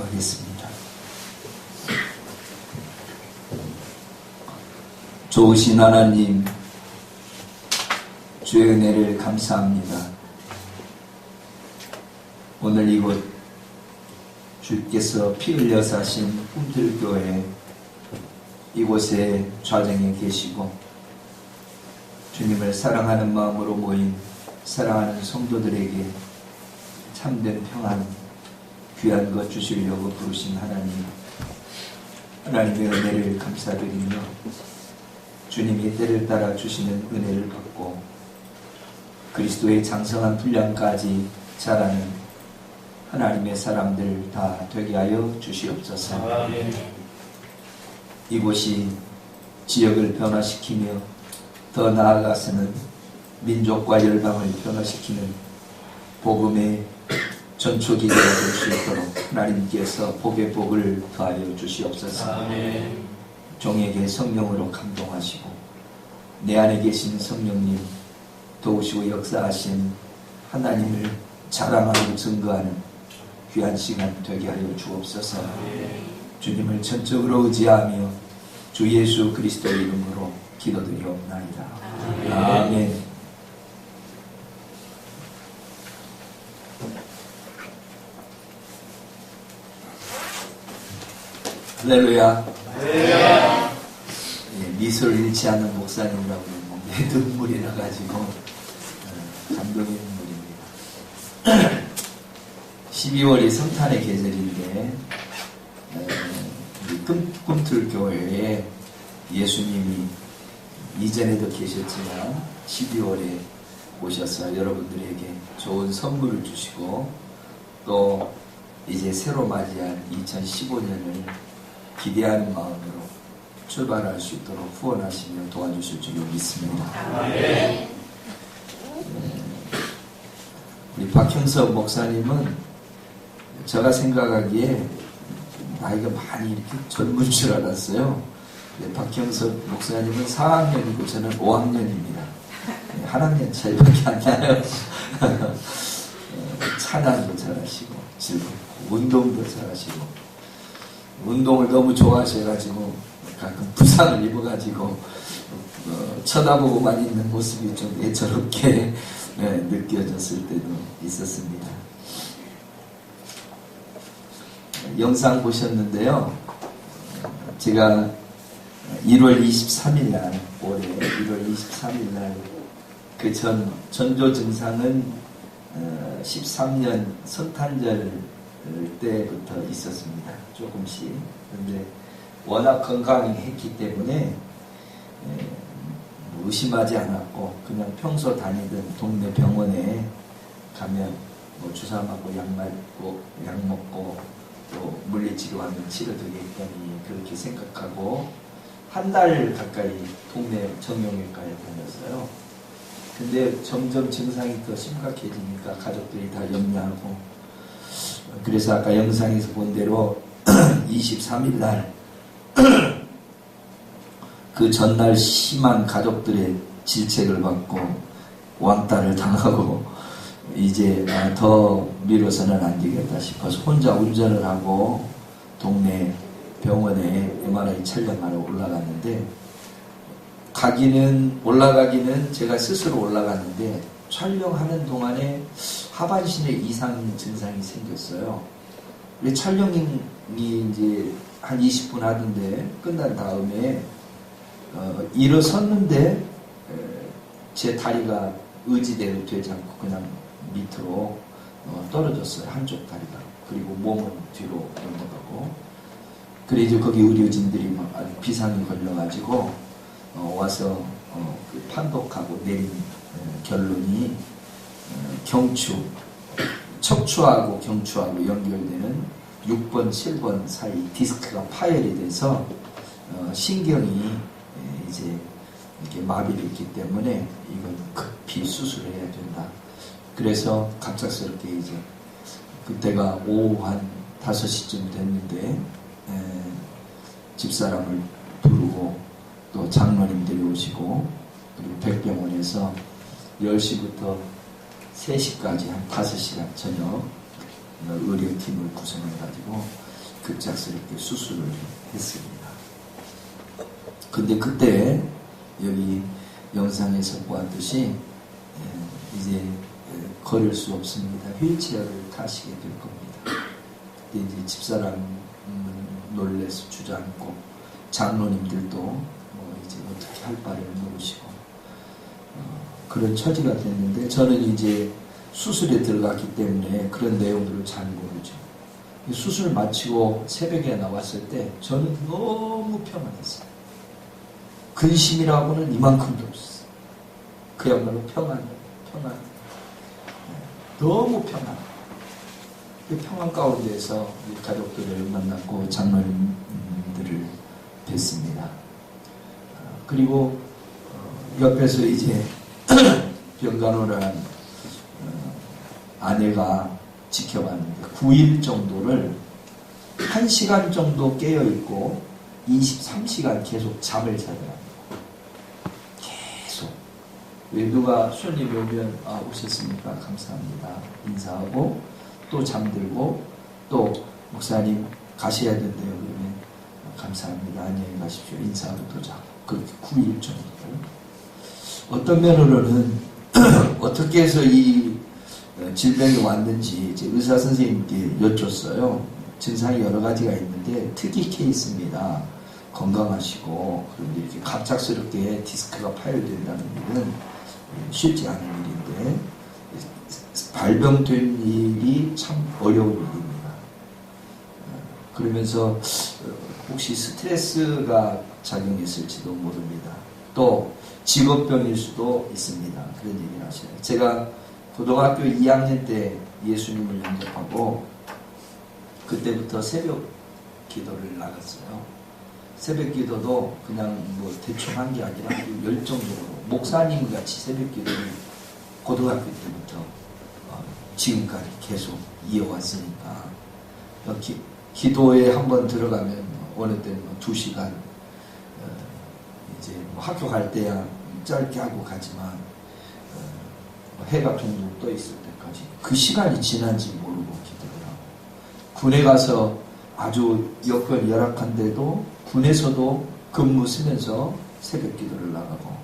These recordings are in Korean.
기도하겠습니다. 좋으신 하나님, 주의 은혜를 감사합니다. 오늘 이곳 주께서 피 흘려 사신 꿈틀교회 이곳에 좌정에 계시고 주님을 사랑하는 마음으로 모인 사랑하는 성도들에게 참된 평안, 귀한 것 주시려고 부르신 하나님, 하나님의 은혜를 감사드리며 주님이 때를 따라 주시는 은혜를 받고 그리스도의 장성한 분량까지 자라는 하나님의 사람들 다 되게 하여 주시옵소서. 아멘. 이곳이 지역을 변화시키며 더 나아가서는 민족과 열방을 변화시키는 복음의 전초기가 될 수 있도록 하나님께서 복의 복을 더하여 주시옵소서. 아멘. 종에게 성령으로 감동하시고 내 안에 계신 성령님 도우시고 역사하신 하나님을 자랑하고 증거하는 귀한 시간 되게 하여 주옵소서. 주님을 전적으로 의지하며 주 예수 그리스도의 이름으로 기도드리옵나이다. 아멘. 할렐루야. 미소를 잃지 않는 목사님이라고 했는데 눈물이 나가지고 감동의 눈물입니다. 12월이 성탄의 계절인데 꿈틀교회에 예수님이 이전에도 계셨지만 12월에 오셔서 여러분들에게 좋은 선물을 주시고 또 이제 새로 맞이할 2015년을 기대하는 마음으로 출발할 수 있도록 후원하시며 도와주실 줄 믿습니다. 네. 우리 박형석 목사님은 제가 생각하기에 나이가 많이 이렇게 젊은 줄 알았어요. 네, 박형석 목사님은 4학년이고 저는 5학년입니다. 네, 한 학년 차이밖에 안 나요. 찬양도 잘하시고 즐겁고 운동도 잘하시고 운동을 너무 좋아하셔가지고 가끔 부상을 입어가지고 쳐다보고만 있는 모습이 좀 애처롭게 느껴졌을 때도 있었습니다. 영상 보셨는데요. 제가 1월 23일 날 올해 1월 23일 날 그 전조 증상은 13년 성탄절 때부터 있었습니다. 조금씩. 그런데 워낙 건강했기 때문에 의심하지 않았고 그냥 평소 다니던 동네 병원에 가면 뭐 주사 맞고 약 맞고 약 먹고 또 물리치료하면 치료되겠거니 그렇게 생각하고 한 달 가까이 동네 정형외과에 다녔어요. 근데 점점 증상이 더 심각해지니까 가족들이 다 염려하고 그래서 아까 영상에서 본 대로 23일 날 그 전날 심한 가족들의 질책을 받고 왕따를 당하고 이제 더 미뤄서는 안 되겠다 싶어서 혼자 운전을 하고 동네 병원에 MRI 촬영하러 올라갔는데 올라가기는 제가 스스로 올라갔는데 촬영하는 동안에 하반신에 이상 증상이 생겼어요. 촬영이 이제 한 20분 하던데 끝난 다음에 일어섰는데 제 다리가 의지대로 되지 않고 그냥 밑으로 떨어졌어요. 한쪽 다리가. 그리고 몸은 뒤로 넘어가고 그래서 거기 의료진들이 막 비상이 걸려가지고 와서 그 판독하고 내린 결론이 척추하고 경추하고 연결되는 6번, 7번 사이 디스크가 파열이 돼서 신경이 이제 이렇게 마비를 했기 때문에 이건 급히 수술해야 된다. 그래서 갑작스럽게 이제 그때가 오후 한 5시쯤 됐는데 집사람을 부르고 또 장로님들이 오시고 그리고 백병원에서 10시부터 3시까지 한 5시간 저녁 의료팀을 구성해가지고 급작스럽게 수술을 했습니다. 근데 그때 여기 영상에서 보았듯이 이제 걸을 수 없습니다. 휠체어를 타시게 될 겁니다. 그때 이제 집사람 놀래서 주저앉고 장로님들도 이제 어떻게 할 바를 모르시고 그런 처지가 됐는데 저는 이제 수술에 들어갔기 때문에 그런 내용들을 잘 모르죠. 수술 마치고 새벽에 나왔을 때 저는 너무 평안했어요. 근심이라고는 이만큼도 없었어요. 그야말로 평안. 너무 평안. 그 평안 가운데서 가족들을 만났고 장로님들을 뵀습니다. 그리고 옆에서 이제 병간호란 아내가 지켜봤는데 9일 정도를 1시간 정도 깨어있고 23시간 계속 잠을 자더라고요. 계속. 누가 손님이 오면 오셨습니까? 감사합니다. 인사하고 또 잠들고 또 목사님 가셔야 된대요. 그러면 감사합니다. 안녕히 가십시오. 인사하고 또 자고. 그렇게 9일 정도. 어떤 면으로는 어떻게 해서 이 질병이 왔는지 이제 의사 선생님께 여쭙어요. 증상이 여러 가지가 있는데 특이 케이스입니다. 건강하시고 그런데 이렇게 갑작스럽게 디스크가 파열된다는 일은 쉽지 않은 일인데 발병된 일이 참 어려운 일입니다. 그러면서 혹시 스트레스가 작용했을지도 모릅니다. 또 직업병일 수도 있습니다. 그런 얘기를 하셔요. 제가 고등학교 2학년 때 예수님을 영접하고 그때부터 새벽 기도를 나갔어요. 새벽 기도도 그냥 뭐 대충 한 게 아니라 열정적으로 목사님 같이 새벽 기도를 고등학교 때부터 지금까지 계속 이어왔으니까 기도에 한번 들어가면 어느 때는 2시간 이제 뭐 학교 갈 때야 짧게 하고 가지만 해가 둥둥 떠 있을 때까지 그 시간이 지난지 모르고 기도를 하고 군에 가서 아주 여건 열악한데도 군에서도 근무 쓰면서 새벽 기도를 나가고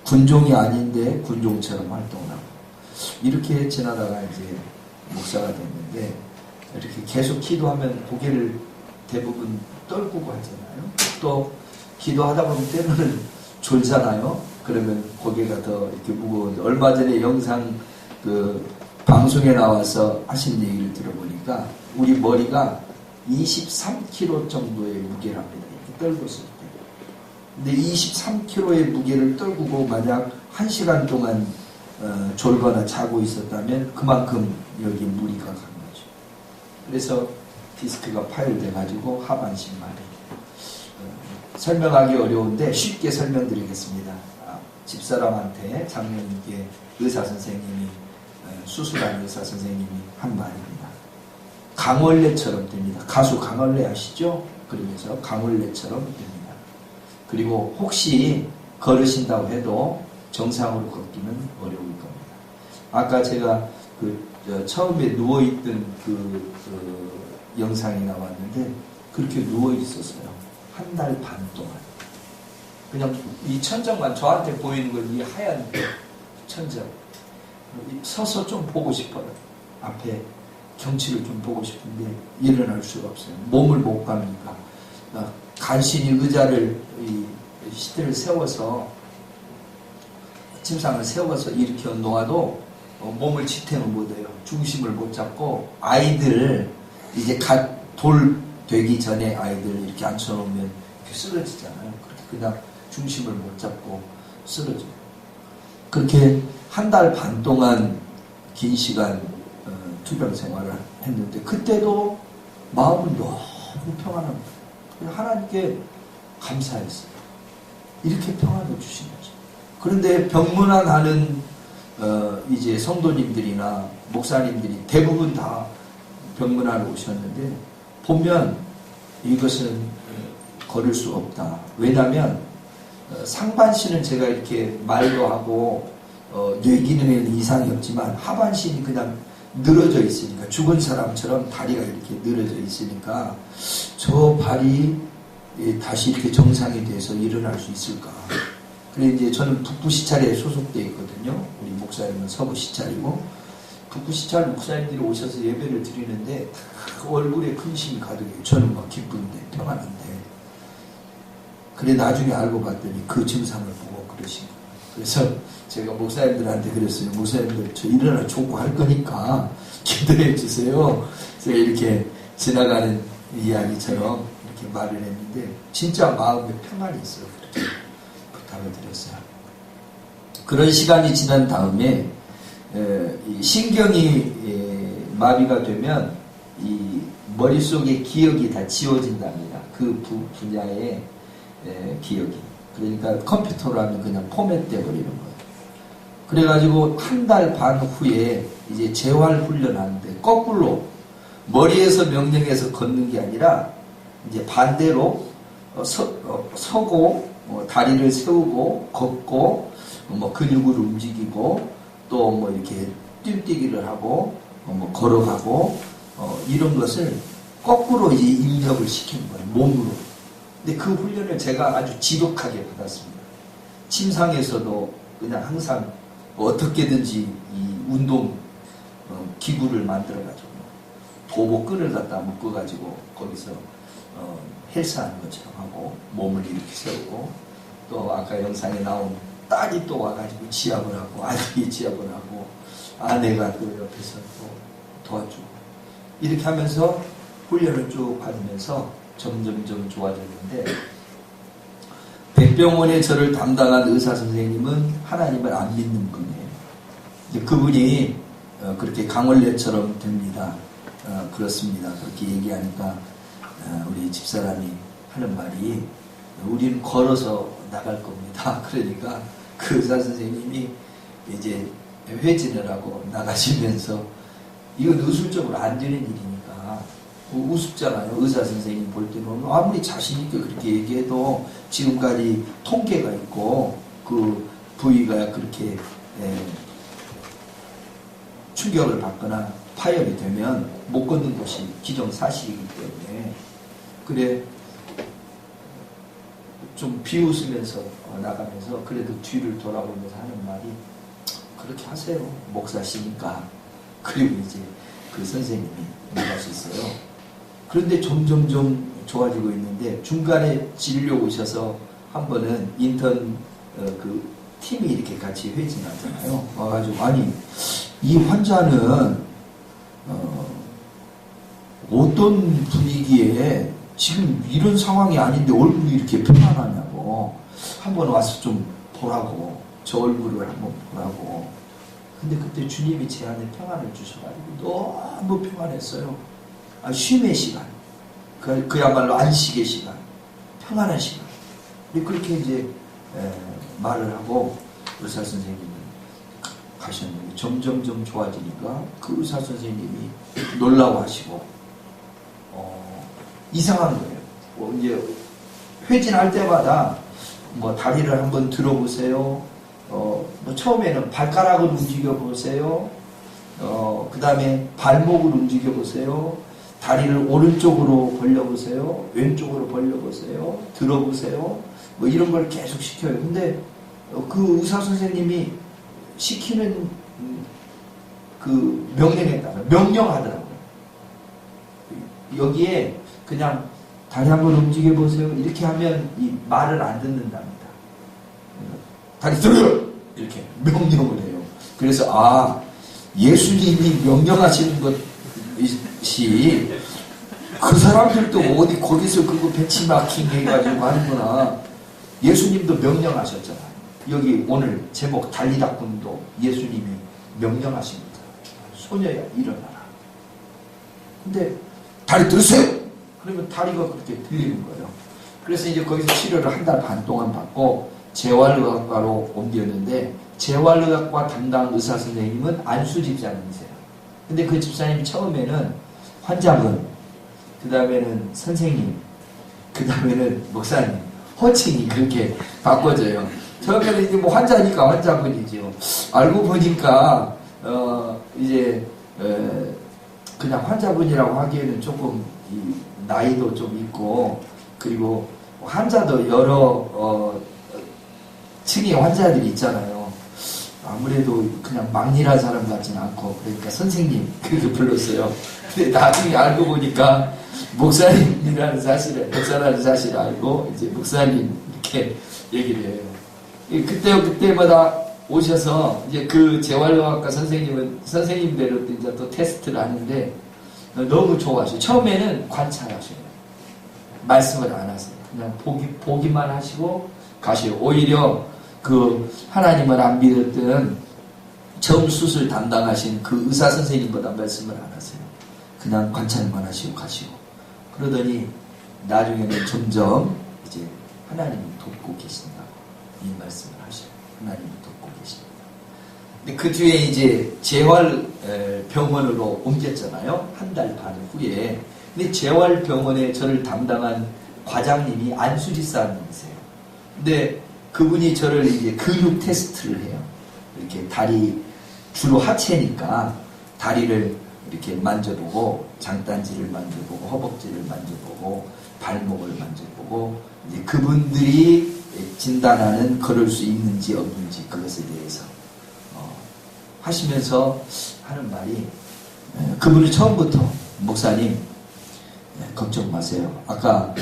군종이 아닌데 군종처럼 활동을 하고 이렇게 지나다가 이제 목사가 됐는데 이렇게 계속 기도하면 고개를 대부분 떨구고 하잖아요. 또 기도하다 보면 때로는 졸잖아요. 그러면 고개가 더 이렇게 무거운데 얼마 전에 영상 그 방송에 나와서 하신 얘기를 들어보니까 우리 머리가 23kg 정도의 무게랍니다. 이렇게 떨궜을 때. 근데 23kg의 무게를 떨구고 만약 1시간 동안 졸거나 자고 있었다면 그만큼 여기 무리가 간 거죠. 그래서 디스크가 파열돼 가지고 하반신 마비. 설명하기 어려운데 쉽게 설명드리겠습니다. 집사람한테 장로님께 의사 선생님이 수술한 의사 선생님이 한 말입니다. 강원래처럼 됩니다. 가수 강원래 아시죠? 그러면서 강원래처럼 됩니다. 그리고 혹시 걸으신다고 해도 정상으로 걷기는 어려울 겁니다. 아까 제가 처음에 누워있던 영상이 나왔는데 그렇게 누워있었어요. 1달 반 동안. 그냥 이 천장만 저한테 보이는 건 이 하얀 천장. 서서 좀 보고 싶어요. 앞에 경치를 좀 보고 싶은데 일어날 수가 없어요. 몸을 못 가니까. 간신히 의자를 시트를 세워서 침상을 세워서 일으켜 놓아도 몸을 지탱을 못해요. 중심을 못 잡고 아이들 이제 돌 되기 전에 아이들 이렇게 앉혀놓으면 이렇게 쓰러지잖아요. 그렇게 그냥 중심을 못 잡고 쓰러져요. 그렇게 1달 반 동안 긴 시간 투병 생활을 했는데 그때도 마음은 너무 평안합니다. 하나님께 감사했어요. 이렇게 평안을 주신 거죠. 그런데 병문안하는 이제 성도님들이나 목사님들이 대부분 다 병문안을 오셨는데 보면 이것은 걸을 수 없다. 왜냐하면 상반신은 제가 이렇게 말도 하고 뇌 기능에는 이상이 없지만 하반신이 그냥 늘어져 있으니까, 죽은 사람처럼 다리가 이렇게 늘어져 있으니까 저 발이 다시 이렇게 정상이 돼서 일어날 수 있을까. 그래 이제 저는 북부시찰에 소속되어 있거든요. 우리 목사님은 서부시찰이고, 북부시찰 목사님들이 오셔서 예배를 드리는데 얼굴에 근심이 가득해요. 저는 막 기쁜데, 평안한데. 그래 나중에 알고 봤더니 그 증상을 보고 그러신 거예요. 그래서 제가 목사님들한테 그랬어요. 목사님들 저 일어나 좋고 할 거니까 기도해 주세요. 제가 이렇게 지나가는 이야기처럼 이렇게 말을 했는데 진짜 마음에 평안이 있어요. 그렇게 부탁을 드렸어요. 그런 시간이 지난 다음에 이 신경이 마비가 되면 이 머릿속에 기억이 다 지워진답니다. 그 분야의 기억이. 그러니까 컴퓨터로 하면 그냥 포맷돼 버리는 거예요. 그래가지고 한 달 반 후에 이제 재활 훈련하는데 거꾸로 머리에서 명령해서 걷는 게 아니라 이제 반대로 서고 다리를 세우고 걷고 뭐 근육을 움직이고 또 뭐 이렇게 뛰기를 하고 뭐 걸어가고 이런 것을 거꾸로 이제 입력을 시키는 거예요. 몸으로. 근데 그 훈련을 제가 아주 지독하게 받았습니다. 침상에서도 그냥 항상 어떻게든지 이 운동 기구를 만들어가지고 도복끈을 갖다 묶어가지고 거기서 헬스하는 것처럼 하고 몸을 이렇게 세우고, 또 아까 영상에 나온 딸이 또 와가지고 지압을 하고, 아들이 지압을 하고, 아내가 또 옆에서 또 도와주고, 이렇게 하면서 훈련을 쭉 받으면서 점점점 좋아졌는데, 백병원에 저를 담당한 의사 선생님은 하나님을 안 믿는 분이에요. 그분이 그렇게 강원래처럼 됩니다. 그렇습니다. 그렇게 얘기하니까 우리 집사람이 하는 말이, 우리는 걸어서 나갈 겁니다. 그러니까 그 의사 선생님이 이제 회진을 하고 나가시면서, 이건 의술적으로 안 되는 일이니까 우습잖아요. 의사 선생님 볼 때는 아무리 자신 있게 그렇게 얘기해도 지금까지 통계가 있고 그 부위가 그렇게 충격을 받거나 파열이 되면 못 걷는 것이 기정사실이기 때문에, 그래 좀 비웃으면서 나가면서 그래도 뒤를 돌아보면서 하는 말이, 그렇게 하세요. 목사시니까. 그리고 이제 그 선생님이 나가셨어요. 그런데 점점점 좋아지고 있는데, 중간에 진료 오셔서 한 번은 인턴 그 팀이 이렇게 같이 회진하잖아요. 와가지고, 아니 이 환자는 어떤 분위기에 지금 이런 상황이 아닌데 얼굴이 이렇게 평안하냐고, 한번 와서 좀 보라고, 저 얼굴을 한번 보라고. 근데 그때 주님이 제 안에 평안을 주셔가지고 너무 평안했어요. 쉼의 시간, 그야말로 안식의 시간, 평안한 시간. 그렇게 이제 말을 하고 의사 선생님은 가셨는데, 점점점 좋아지니까 그 의사 선생님이 놀라워하시고 이상한 거예요. 이제 회진할 때마다 뭐 다리를 한번 들어보세요. 뭐 처음에는 발가락을 움직여 보세요. 그 다음에 발목을 움직여 보세요. 다리를 오른쪽으로 벌려보세요. 왼쪽으로 벌려보세요. 들어보세요. 뭐 이런 걸 계속 시켜요. 근데 그 의사 선생님이 시키는 그 명령에 따라 명령하더라고요. 여기에 그냥 다리 한번 움직여 보세요. 이렇게 하면 이 말을 안 듣는답니다. 다리 들어요! 이렇게 명령을 해요. 그래서 예수님이 명령하시는 것이 그 사람들도 어디 거기서 그거 배치마킹 해가지고 하는구나. 예수님도 명령하셨잖아요. 여기 오늘 제목 달리다꾼도 예수님이 명령하십니다. 소녀야 일어나라. 근데 다리 들으세요. 그러면 다리가 그렇게 들리는 거예요. 그래서 이제 거기서 치료를 한 달 반 동안 받고 재활의학과로 옮겼는데, 재활의학과 담당 의사 선생님은 안수 집사님이세요. 근데 그 집사님이 처음에는 환자분, 그 다음에는 선생님, 그 다음에는 목사님, 호칭이 그렇게 바꿔져요. 처음에는 이제 뭐 환자니까 환자분이죠. 알고 보니까 이제 그냥 환자분이라고 하기에는 조금 나이도 좀 있고, 그리고 환자도 여러 층의 환자들이 있잖아요. 아무래도 그냥 막일한 사람 같지는 않고, 그러니까 선생님 그렇게 불렀어요. 근데 나중에 알고 보니까 목사님이라는 사실을, 목사라는 사실을 알고 이제 목사님 이렇게 얘기를 해요. 그때마다 오셔서 이제 그 재활용학과 선생님은 선생님대로 이제 또 테스트를 하는데 너무 좋아하셔요. 처음에는 관찰하셔요. 말씀을 안 하세요. 그냥 보기만 하시고 가셔요. 오히려 그 하나님을 안 믿었던 처음 수술 담당하신 그 의사 선생님보다 말씀을 안 하세요. 그냥 관찰만 하시고 가시고. 그러더니 나중에는 점점 이제 하나님이 돕고 계신다고 이 말씀을 하셔요. 하나님이 돕고 계십니다. 근데 그 뒤에 이제 재활병원으로 옮겼잖아요. 한 달 반 후에. 근데 재활병원에 저를 담당한 과장님이 안수지 사님이세요. 근데 그분이 저를 이제 근육 테스트를 해요. 이렇게 다리, 주로 하체니까 다리를 이렇게 만져보고, 장단지를 만져보고, 허벅지를 만져보고, 발목을 만져보고, 이제 그분들이 진단하는 걸을 수 있는지 없는지 그것에 대해서 하시면서 하는 말이, 그분이 처음부터 목사님 걱정 마세요. 아까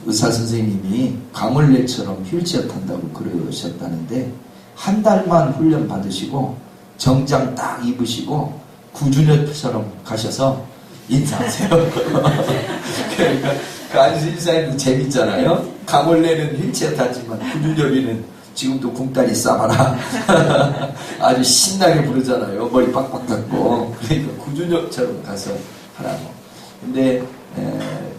의사 선생님이 강원래처럼 휠체어 탄다고 그러셨다는데 한 달만 훈련 받으시고 정장 딱 입으시고 구준엽처럼 가셔서 인사하세요. 그러니까 그 안수 인사에도 재밌잖아요. 강원래는 휠체어 탔지만 구준엽이는 지금도 궁따리 싸봐라. 아주 신나게 부르잖아요. 머리 빡빡 깎고. 그러니까 구준엽처럼 가서 하라고. 근데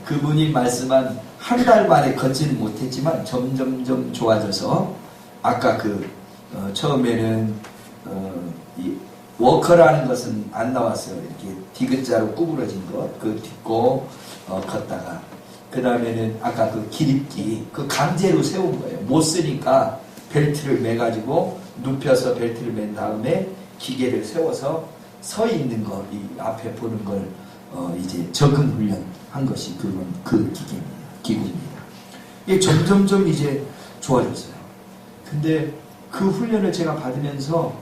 그분이 말씀한 한 달 만에 걷지는 못했지만 점점점 좋아져서 아까 처음에는 이 워커라는 것은 안 나왔어요. 이렇게 디귿자로 구부러진 것, 그 딛고 걷다가 그 다음에는 아까 그 기립기 그 강제로 세운 거예요. 못 쓰니까 벨트를 매가지고 눕혀서 벨트를 맨 다음에 기계를 세워서 서 있는 거, 이 앞에 보는 걸 이제 적응 훈련한 것이 그 기구입니다. 이게 점점점 이제 좋아졌어요. 근데 그 훈련을 제가 받으면서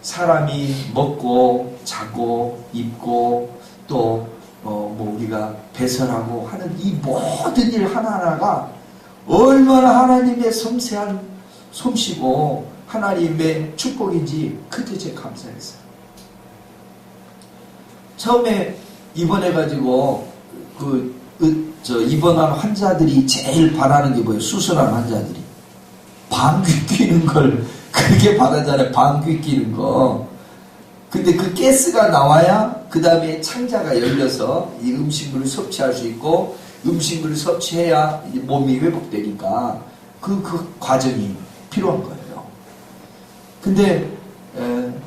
사람이 먹고 자고 입고 또 뭐 우리가 배설하고 하는 이 모든 일 하나하나가 얼마나 하나님의 섬세한 솜씨고 하나님의 축복인지 그때 제가 감사했어요. 처음에 입원해가지고 입원한 환자들이 제일 바라는 게 뭐예요? 수술한 환자들이 방귀 뀌는 걸 그게 바라잖아요. 방귀 뀌는 거. 근데 그 가스가 나와야 그 다음에 창자가 열려서 이 음식물을 섭취할 수 있고 음식물을 섭취해야 몸이 회복되니까 그 과정이 필요한 거예요. 근데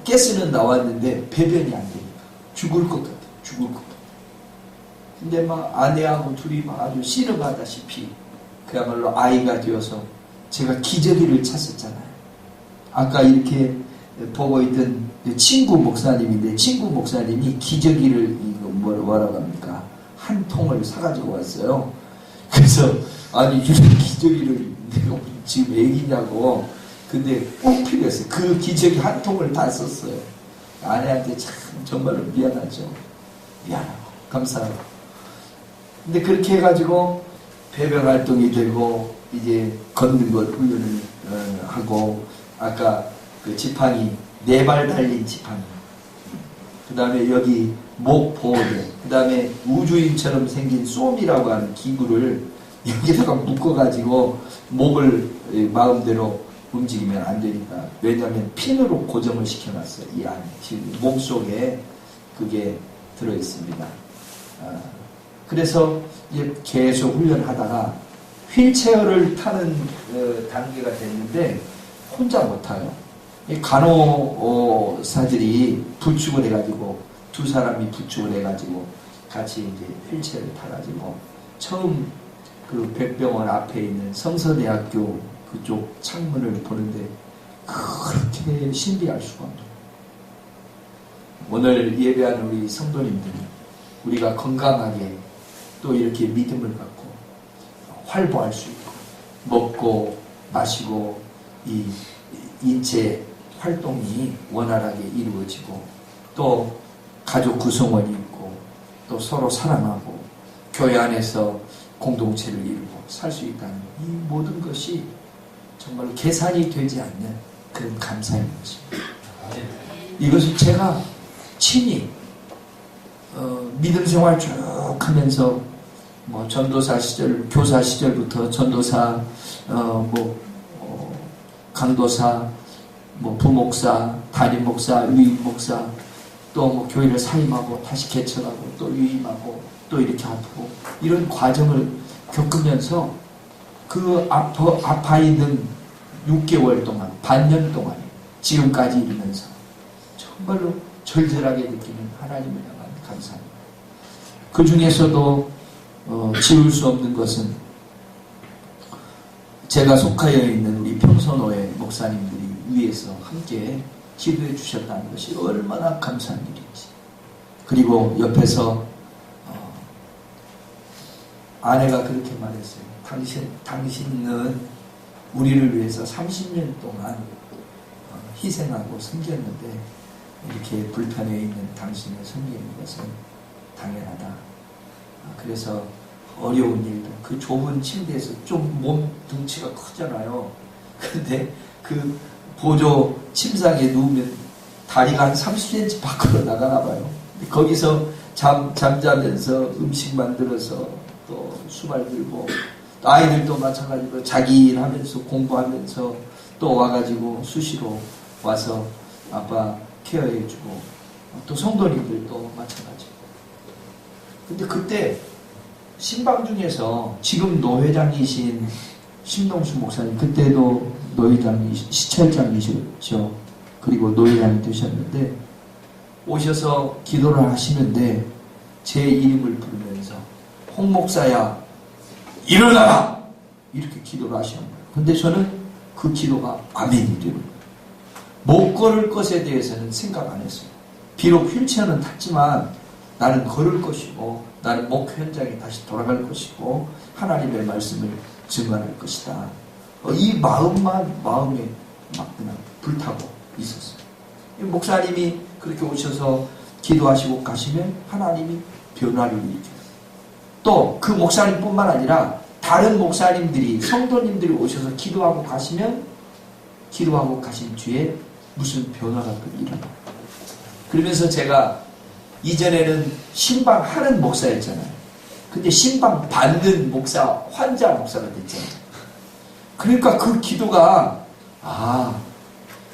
가스는 나왔는데 배변이 안 되니까 죽을 것 같아요. 죽을 것 같아요. 근데 막 아내하고 둘이 막 아주 씨름하다시피 그야말로 아이가 되어서 제가 기저귀를 찼었잖아요. 아까 이렇게 보고 있던 친구 목사님인데 친구 목사님이 기저귀를 뭐라고 합니까? 한 통을 사가지고 왔어요. 그래서 아니 이런 기저귀를 내가 지금 애기냐고. 근데 꼭 필요했어요. 그 기저귀 한 통을 다 썼어요. 아내한테 참 정말로 미안하죠. 미안하고 감사하고. 근데 그렇게 해가지고 배변 활동이 되고 이제 걷는 걸 훈련을 하고 아까 그 지팡이 4발 달린 지팡이 그 다음에 여기 목 보호대 그 다음에 우주인처럼 생긴 쏨이라고 하는 기구를 여기다가 묶어가지고 목을 마음대로 움직이면 안 되니까 왜냐하면 핀으로 고정을 시켜놨어요. 이 안에 몸 속에 그게 들어있습니다. 그래서 이제 계속 훈련하다가 휠체어를 타는 단계가 됐는데 혼자 못 타요. 간호사들이 부축을 해가지고 두 사람이 부축을 해가지고 같이 이제 휠체어를 타가지고 처음 그 백병원 앞에 있는 성서대학교 그쪽 창문을 보는데 그렇게 신비할 수가 없어요. 오늘 예배하는 우리 성도님들, 우리가 건강하게 또 이렇게 믿음을 갖고 활보할 수 있고 먹고 마시고 이 인체 활동이 원활하게 이루어지고 또 가족 구성원이 있고 또 서로 사랑하고 교회 안에서 공동체를 이루고 살 수 있다는 이 모든 것이 정말 계산이 되지 않는 그런 감사인 것입니다. 이것을 제가 친히 믿음 생활 쭉 하면서 뭐 전도사 시절, 교사 시절부터 전도사, 강도사, 뭐 부목사, 담임 목사, 유임 목사, 또 뭐 교회를 사임하고 다시 개척하고 또 유임하고 또 이렇게 아프고 이런 과정을 겪으면서 그 아파 있는 6개월 동안, 반년 동안 지금까지 이르면서 정말로 절절하게 느끼는 하나님을 향한 감사합니다. 그 중에서도 지울 수 없는 것은 제가 속하여 있는 우리 평선호의 목사님들이 위에서 함께 기도해 주셨다는 것이 얼마나 감사한 일인지. 그리고 옆에서 아내가 그렇게 말했어요. 당신은 우리를 위해서 30년 동안 희생하고 섬겼는데 이렇게 불편해 있는 당신을 섬기는 것은 당연하다. 그래서 어려운 일도 그 좁은 침대에서 좀 몸 덩치가 크잖아요. 그런데 그 보조 침상에 누우면 다리가 한 30cm 밖으로 나가나 봐요. 거기서 잠자면서 음식 만들어서 또 수발 들고 또 아이들도 마찬가지로 자기 일하면서 공부하면서 또 와가지고 수시로 와서 아빠 케어해주고 또 성도님들도 마찬가지고. 근데 그때 신방 중에서 지금 노회장이신 심동수 목사님, 그때도 시찰장이셨죠. 그리고 노회장이 되셨는데 오셔서 기도를 하시는데 제 이름을 부르면서 홍 목사야 일어나라! 이렇게 기도를 하시는 거예요. 근데 저는 그 기도가 아멘이 되는 거예요. 못 걸을 것에 대해서는 생각 안 했어요. 비록 휠체어는 탔지만 나는 걸을 것이고 나는 목표 현장에 다시 돌아갈 것이고 하나님의 말씀을 증언할 것이다. 이 마음에 막 그냥 불타고 있었어요. 목사님이 그렇게 오셔서 기도하시고 가시면 하나님이 변화를 일으켜요. 또 그 목사님뿐만 아니라 다른 목사님들이, 성도님들이 오셔서 기도하고 가시면 기도하고 가신 뒤에 무슨 변화가 또 일어나요. 그러면서 제가 이전에는 신방하는 목사였잖아요. 근데 신방 받는 목사, 환자 목사가 됐잖아요. 그러니까 그 기도가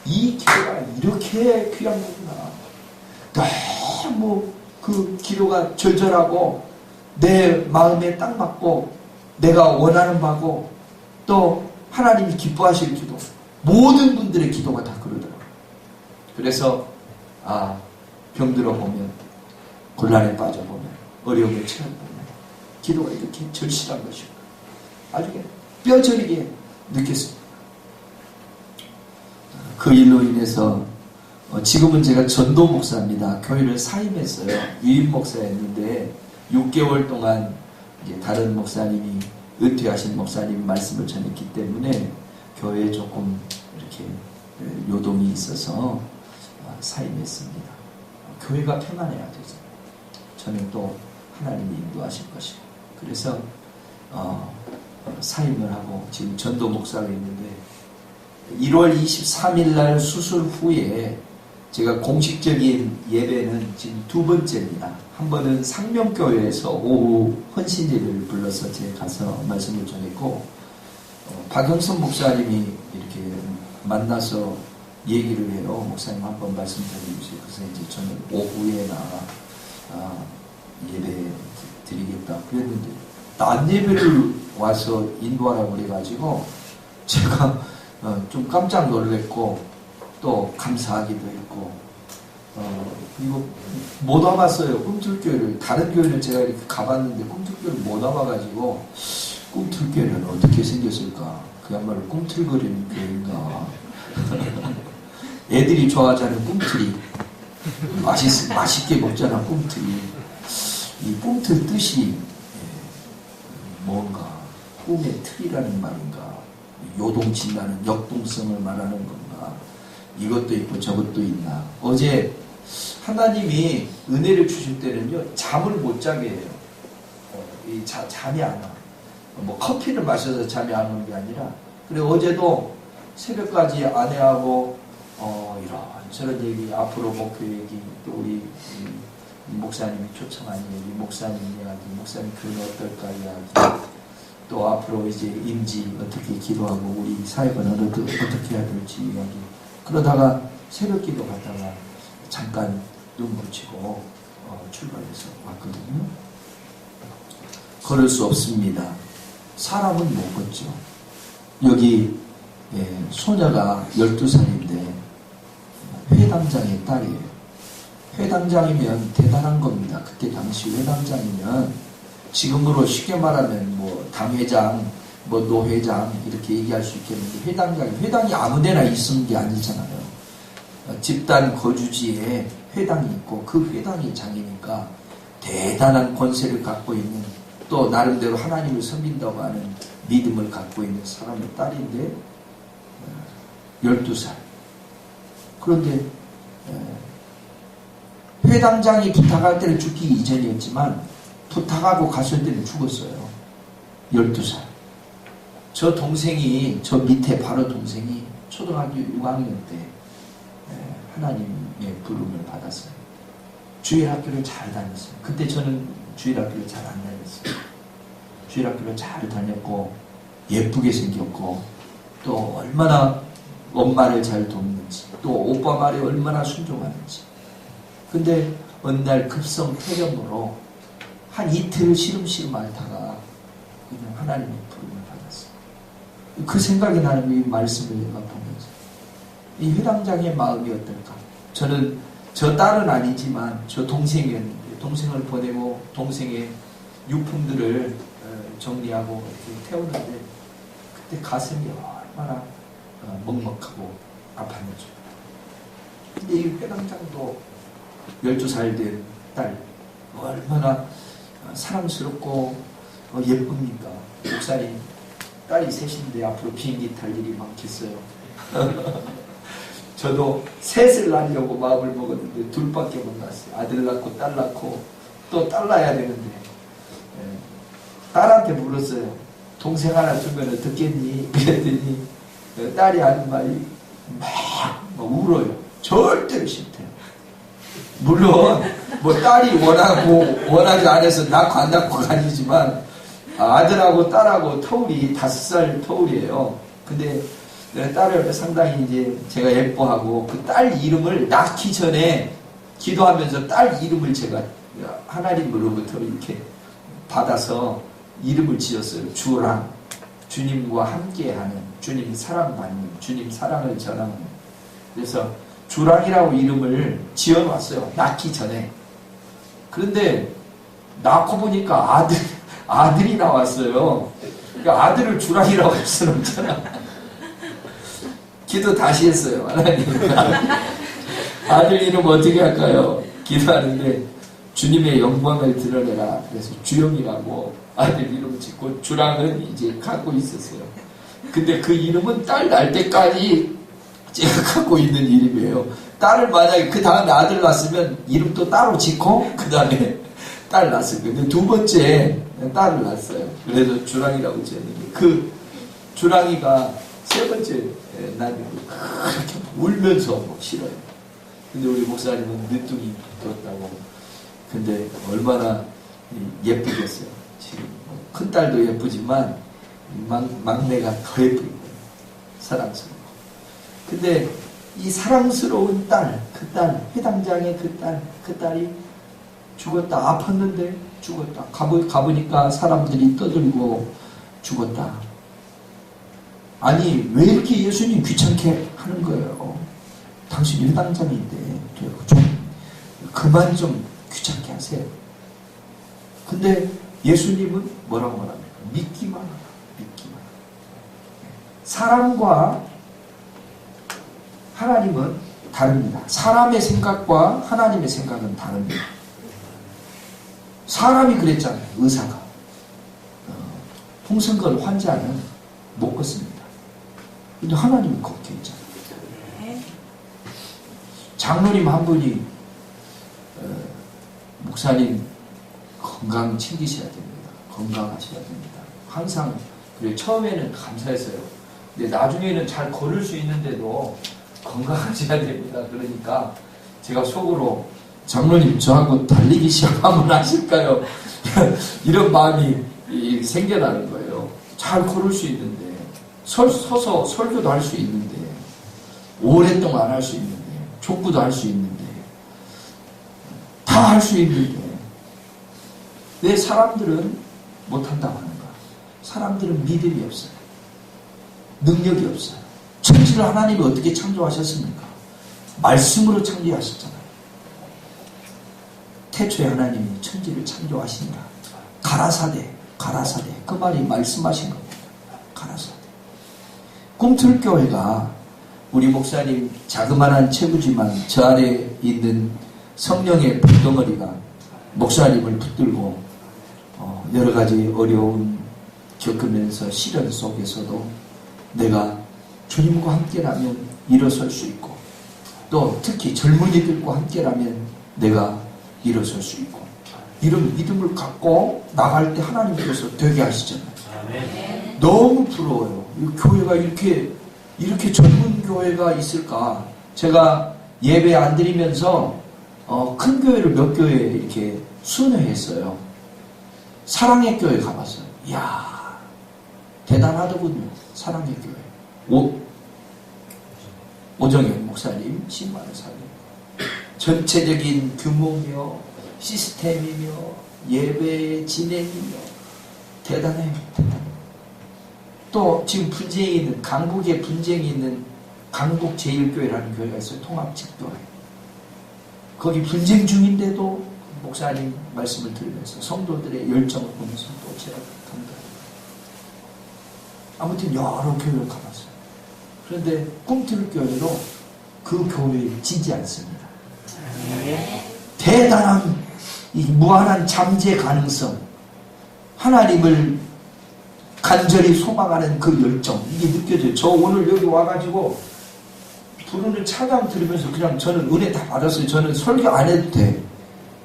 이 기도가 이렇게 귀한 거구나. 너무 그 기도가 절절하고 내 마음에 딱 맞고 내가 원하는 바고 또 하나님이 기뻐하실 기도, 모든 분들의 기도가 다 그러더라고요. 그래서 병들어 보면, 곤란에 빠져보면, 어려움에 처해보면 기도가 이렇게 절실한 것이고 아주 뼈저리게 느꼈습니다. 그 일로 인해서 지금은 제가 전도 목사입니다. 교회를 사임했어요. 유임 목사였는데 6개월 동안 이제 다른 목사님이, 은퇴하신 목사님 말씀을 전했기 때문에 교회에 조금 이렇게 요동이 있어서 사임했습니다. 교회가 평안해야 되죠. 저는 또 하나님이 인도하실 것이고. 그래서 사임을 하고 지금 전도 목사가 있는데 1월 23일 날 수술 후에 제가 공식적인 예배는 지금 2번째입니다. 한 번은 상명교회에서 오후 헌신예배를 불러서 제가 가서 말씀을 전했고, 박영선 목사님이 이렇게 만나서 얘기를 해요. 목사님 한번 말씀 드려주세요. 그래서 이제 저는 오후에 예배 드리겠다 그랬는데 낮 예배를 와서 인도하라고 그래가지고 제가 좀 깜짝 놀랐고 또 감사하기도 했고, 그리고 못 와봤어요. 꿈틀교회를. 다른 교회를 제가 이렇게 가봤는데 꿈틀교회를 못 와봐가지고 꿈틀교회는 어떻게 생겼을까? 그야말로 꿈틀거리는 교회인가? 애들이 좋아하지 않은 꿈틀이 맛있게 먹잖아, 꿈틀이. 이 꿈틀 뜻이 뭔가, 꿈의 틀이라는 말인가, 요동친다는 역동성을 말하는 건가, 이것도 있고 저것도 있나. 어제 하나님이 은혜를 주실 때는요, 잠을 못 자게 해요. 잠이 안 와. 뭐 커피를 마셔서 잠이 안 오는 게 아니라, 그리고 어제도 새벽까지 아내하고 이런저런 얘기, 앞으로 목표 얘기, 또 우리 목사님이 초청한 얘기, 목사님 이야기, 목사님 그런 어떨까 이야기, 또 앞으로 이제 임지 어떻게 기도하고 우리 사역은 어떻게 해야 될지 이야기. 그러다가 새벽 기도 갔다가 잠깐 눈 붙이고 출발해서 왔거든요. 걸을 수 없습니다. 사람은 못 걷죠. 여기 소녀가 12살인데 회당장의 딸이에요. 회당장이면 대단한 겁니다. 그때 당시 회당장이면 지금으로 쉽게 말하면 뭐 당회장, 뭐 노회장 이렇게 얘기할 수 있겠는데, 회당이 아무데나 있는 게 아니잖아요. 집단 거주지에 회당이 있고 그 회당이 장이니까 대단한 권세를 갖고 있는, 또 나름대로 하나님을 섬긴다고 하는 믿음을 갖고 있는 사람의 딸인데 12살. 그런데 회당장이 부탁할 때는 죽기 이전이었지만 부탁하고 갔을 때는 죽었어요. 12살. 저 동생이, 저 밑에 바로 동생이 초등학교 6학년 때 하나님의 부름을 받았어요. 주일학교를 잘 다녔어요. 그때 저는 주일학교를 잘 안 다녔어요. 주일학교를 잘 다녔고 예쁘게 생겼고 또 얼마나 엄마를 잘 돕는지, 또 오빠 말에 얼마나 순종하는지. 근데 어느 날 급성 폐렴으로 한 이틀 시름시름 앓다가 그냥 하나님의 부름을 받았어요. 그 생각이 나는 이 말씀을 내가 보면서 이 회당장의 마음이 어떨까. 저는 저 딸은 아니지만 저 동생이었는데, 동생을 보내고 동생의 유품들을 정리하고 이렇게 태우는데 그때 가슴이 얼마나 먹먹하고 아팠는지. 근데 이 회당장도 12살 된 딸 얼마나 사랑스럽고 예쁩니까. 목사님 딸이 셋인데 앞으로 비행기 탈 일이 많겠어요. 저도 셋을 낳으려고 마음을 먹었는데 둘밖에 못 낳았어요. 아들 낳고 딸 낳고 또 딸 낳아야 되는데 딸한테 물었어요. 동생 하나 주면 듣겠니? 그랬더니 딸이 하는 말이 막 울어요. 절대로 싫대요. 물론 뭐 딸이 원하지 않아서 낳고 안 낳고가 아니지만 아들하고 딸하고 터울이 5살 터울이에요. 근데 딸을 상당히 이제 제가 예뻐하고 그 딸 이름을 낳기 전에 기도하면서 딸 이름을 제가 하나님으로부터 이렇게 받아서 이름을 지었어요. 주랑, 주님과 함께하는, 주님 사랑받는, 주님 사랑을 전하는. 그래서 주랑이라고 이름을 지어놨어요. 낳기 전에. 그런데 낳고 보니까 아들이 나왔어요. 그러니까 아들을 주랑이라고 할 수는 없잖아. 기도 다시 했어요. 하나님. 아들 이름 어떻게 할까요? 기도하는데 주님의 영광을 드러내라. 그래서 주영이라고 아들 이름 짓고 주랑은 이제 갖고 있었어요. 근데 그 이름은 딸 날 때까지 제가 갖고 있는 이름이에요. 딸을 만약에 그 다음에 아들 낳았으면 이름도 따로 짓고 그 다음에 딸 낳았어요. 근데 두 번째 딸을 낳았어요. 그래서 주랑이라고 지었는데 그 주랑이가 세 번째 날이 그렇게 울면서 막 싫어요. 근데 우리 목사님은 늦둥이 뒀다고. 근데 얼마나 예쁘겠어요. 지금 큰 딸도 예쁘지만 막내가 더 예쁜 거예요. 사랑스러워. 근데 이 사랑스러운 딸, 그 딸, 회당장의 그 딸이 죽었다. 아팠는데 죽었다. 가보니까 사람들이 떠들고 죽었다. 아니 왜 이렇게 예수님 귀찮게 하는 거예요? 당신 회당장인데 좀 그만 좀 귀찮게 하세요. 근데 예수님은 뭐라고 말합니까? 믿기만 하라. 믿기만 하라. 사람과 하나님은 다릅니다. 사람의 생각과 하나님의 생각은 다릅니다. 사람이 그랬잖아요. 의사가 홍성걸 환자는 못 걷습니다. 근데 하나님은 걷게 했잖아요. 장로님 한 분이 목사님 건강 챙기셔야 됩니다. 건강하셔야 됩니다. 항상 그래 처음에는 감사했어요. 근데 나중에는 잘 걸을 수 있는데도 건강하셔야 됩니다. 그러니까 제가 속으로 장로님 저하고 달리기 시작하면 하실까요? 이런 마음이 생겨나는 거예요. 잘 걸을 수 있는데 서서 설교도 할 수 있는데 오랫동안 할 수 있는데 족구도 할 수 있는데 다 할 수 있는데 왜 사람들은 못한다고 하는가? 사람들은 믿음이 없어요. 능력이 없어요. 천지를 하나님이 어떻게 창조하셨습니까? 말씀으로 창조하셨잖아요. 태초에 하나님이 천지를 창조하시니라. 가라사대 그 말이 말씀하신 겁니다. 가라사대. 꿈틀교회가 우리 목사님 자그마한 체구지만 저 아래에 있는 성령의 불덩어리가 목사님을 붙들고 여러 가지 어려움 겪으면서 시련 속에서도 내가 주님과 함께라면 일어설 수 있고 또 특히 젊은이들과 함께라면 내가 일어설 수 있고 이런 믿음을 갖고 나갈 때 하나님께서 되게 하시잖아요. 아멘. 너무 부러워요. 이 교회가 이렇게 젊은 교회가 있을까? 제가 예배 안 드리면서 큰 교회를 몇 교회 이렇게 순회했어요. 사랑의 교회 가봤어요. 이야 대단하더군요. 사랑의 교회. 오정현 목사님 10만원 사님. 전체적인 규모며 시스템이며 예배 진행이며 대단해요. 또 지금 분쟁이 있는 강북에 분쟁이 있는 강북제일교회라는 교회가 있어요. 통합직도회. 거기 분쟁 중인데도 목사님 말씀을 들으면서 성도들의 열정을 보면서 또 제가 감사합니다. 아무튼 여러 교회를 가봤어요. 그런데 꿈틀교회로 그 교회에 지지 않습니다. 대단한 이 무한한 잠재 가능성, 하나님을 간절히 소망하는 그 열정, 이게 느껴져요. 저 오늘 여기 와가지고 부르는 찬양 들으면서 그냥 저는 은혜 다 받았어요. 저는 설교 안 해도 돼.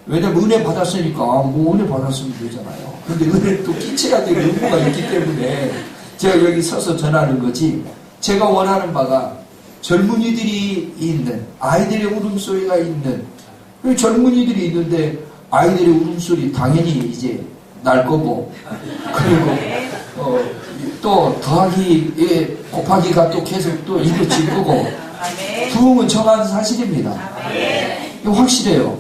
왜냐면 은혜 받았으니까 뭐 은혜 받았으면 되잖아요. 근데 은혜 또 끼쳐야 될 의무가 있기 때문에 제가 여기 서서 전하는 거지. 제가 원하는 바가 젊은이들이 있는, 아이들의 울음소리가 있는, 젊은이들이 있는데 아이들의 울음소리 당연히 이제 날 거고, 그리고 또 더하기 곱하기가 또 계속 또 이루어질 거고, 부흥은 정한 사실입니다. 이거 확실해요.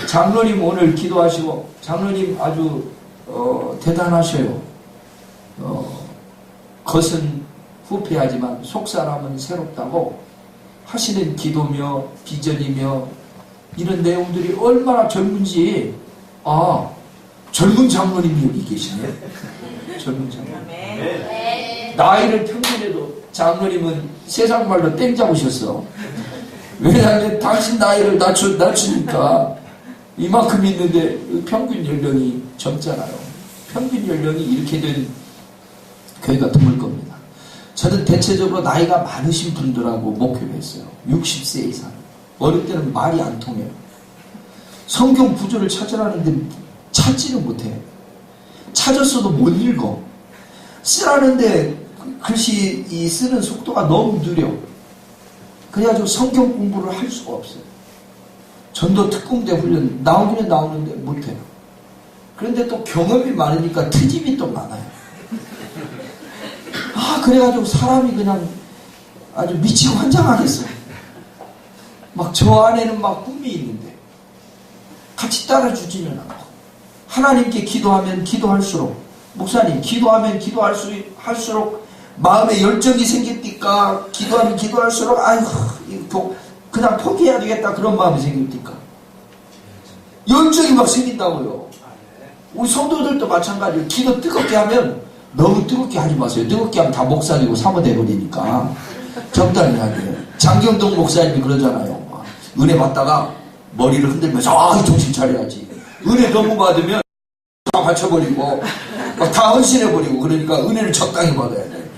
장로님 오늘 기도하시고, 장로님 아주 대단하셔요. 겉은 후패하지만 속사람은 새롭다고 하시는 기도며 비전이며 이런 내용들이 얼마나 젊은지. 젊은 장로님이 여기 계시네. 젊은 장로님. 나이를 평균해도 장로님은 세상 말로 땡 잡으셨어. 왜냐하면 당신 나이를 낮추니까 이만큼 있는데 평균 연령이 젊잖아요. 평균 연령이 이렇게 된 교회가 드물 겁니다. 저는 대체적으로 나이가 많으신 분들하고 목회를 했어요. 60세 이상. 어릴 때는 말이 안 통해요. 성경 구절을 찾으라는데 찾지는 못해. 찾았어도 못 읽어. 쓰라는데 글씨 쓰는 속도가 너무 느려. 그래가지고 성경 공부를 할 수가 없어요. 전도 특공대 훈련 나오기는 나오는데 못해요. 그런데 또 경험이 많으니까 트집이 또 많아요. 그래가지고 사람이 그냥 아주 미치고 환장하겠어요. 막 저 안에는 막 꿈이 있는데 같이 따라주지는 않고, 하나님께 기도하면 기도할수록, 목사님 기도하면 기도할수록 마음에 열정이 생깁니까? 기도하면 기도할수록 아이고 그냥 포기해야 되겠다 그런 마음이 생깁니까? 열정이 막 생긴다고요. 우리 성도들도 마찬가지예요. 기도 뜨겁게 하면 너무 뜨겁게 하지 마세요. 뜨겁게 하면 다 목사되고 사모돼 버리니까. 적당히 해야 돼요. 장경동 목사님이 그러잖아요. 은혜 받다가 머리를 흔들면서 정신 차려야지. 은혜 너무 받으면 다 받쳐버리고 다 헌신해버리고 그러니까 은혜를 적당히 받아야 돼.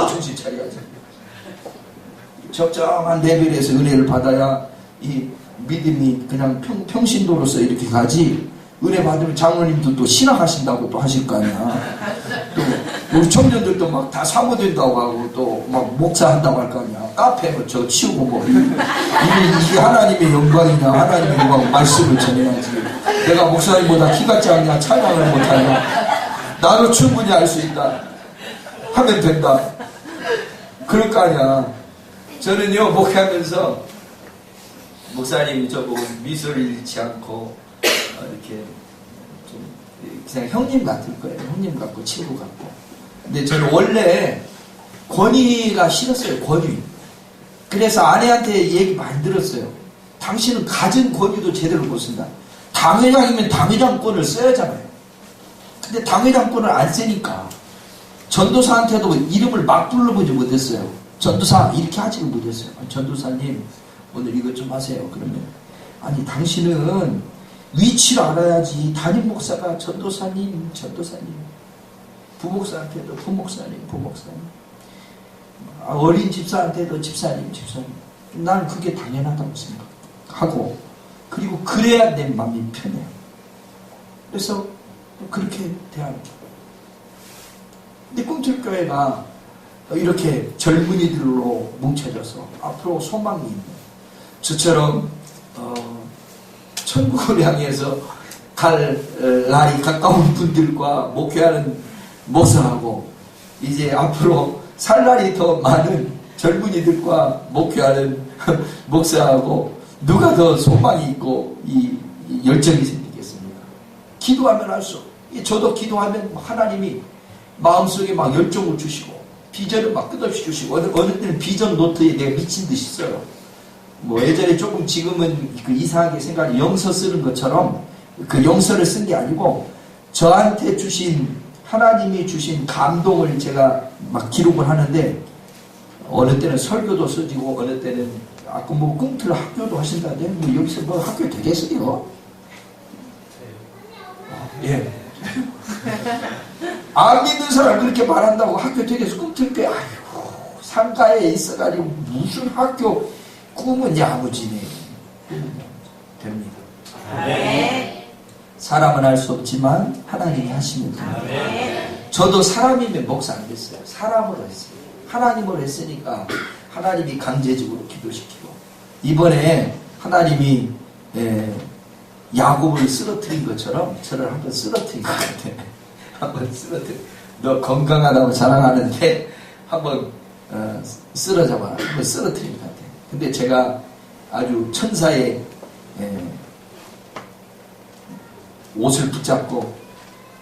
정신 차려야지. 적정한 레벨에서 은혜를 받아야 이 믿음이 그냥 평신도로서 이렇게 가지. 은혜 받으면 장로님도 또 신학하신다고 또 하실 거 아니야. 또 우리 청년들도 막 다 사모된다고 하고 또 막 목사한다고 할 거 아니야. 카페 뭐 저 치우고 뭐 이게 하나님의 영광이냐, 하나님의 영광 말씀을 전해야지. 내가 목사님보다 키가 작냐, 찬양을 못하냐, 나도 충분히 알 수 있다 하면 된다. 그럴 거 아니야. 저는요 목회하면서 목사님이 저보고 미소를 잃지 않고 이렇게 좀 그냥 형님 같을 거예요. 형님 같고 친구 같고. 근데 저는 원래 권위가 싫었어요. 권위. 그래서 아내한테 얘기 많이 들었어요. 당신은 가진 권위도 제대로 못 쓴다. 당회장이면 당회장권을 써야잖아요. 근데 당회장권을 안 쓰니까 전도사한테도 이름을 막 불러보지 못했어요. 전도사 이렇게 하지를 못했어요. 전도사님 오늘 이것 좀 하세요. 그러면 아니 당신은 위치를 알아야지. 담임 목사가 전도사님 부목사한테도 부목사님 어린 집사한테도 집사님 난 그게 당연하다고 생각하고 그리고 그래야 내 마음이 편해요. 그래서 그렇게 대하는 거예요. 근데 꿈틀교회가 이렇게 젊은이들로 뭉쳐져서 앞으로 소망이 있는 저처럼 천국을 향해서 갈 날이 가까운 분들과 목회하는 목사하고 이제 앞으로 살 날이 더 많은 젊은이들과 목회하는 목사하고 누가 더 소망이 있고 이 열정이 생기겠습니까? 기도하면 할수록 저도 기도하면 하나님이 마음속에 막 열정을 주시고 비전을 막 끝없이 주시고 어느 때는 비전 노트에 내가 미친 듯이 써요. 뭐 예전에 조금 지금은 그 이상하게 생각하는 영서 쓰는 것처럼 그 영서를 쓴 게 아니고 저한테 주신 하나님이 주신 감동을 제가 막 기록을 하는데 어느 때는 설교도 써지고 어느 때는 아까 뭐 꿈틀 학교도 하신다는데 뭐 여기서 뭐 학교 되겠어요? 예. 안 믿는 사람 그렇게 말한다고 학교 되겠어? 꿈틀 때 아이고 상가에 있어가지고 무슨 학교 꿈은 야무지네. 됩니다. 네. 사람은 할 수 없지만 하나님이 하시면 됩니다. 네. 저도 사람이면 목사 안 됐어요. 사람으로 했어요. 하나님으로 했으니까 하나님이 강제적으로 기도시키고 이번에 하나님이 야곱을 쓰러뜨린 것처럼 저를 한번 쓰러뜨린 것 같아. 한번 쓰러뜨린. 너 건강하다고 자랑하는데 한번 쓰러져봐. 한번 쓰러뜨린 것 같아. 근데 제가 아주 천사의 옷을 붙잡고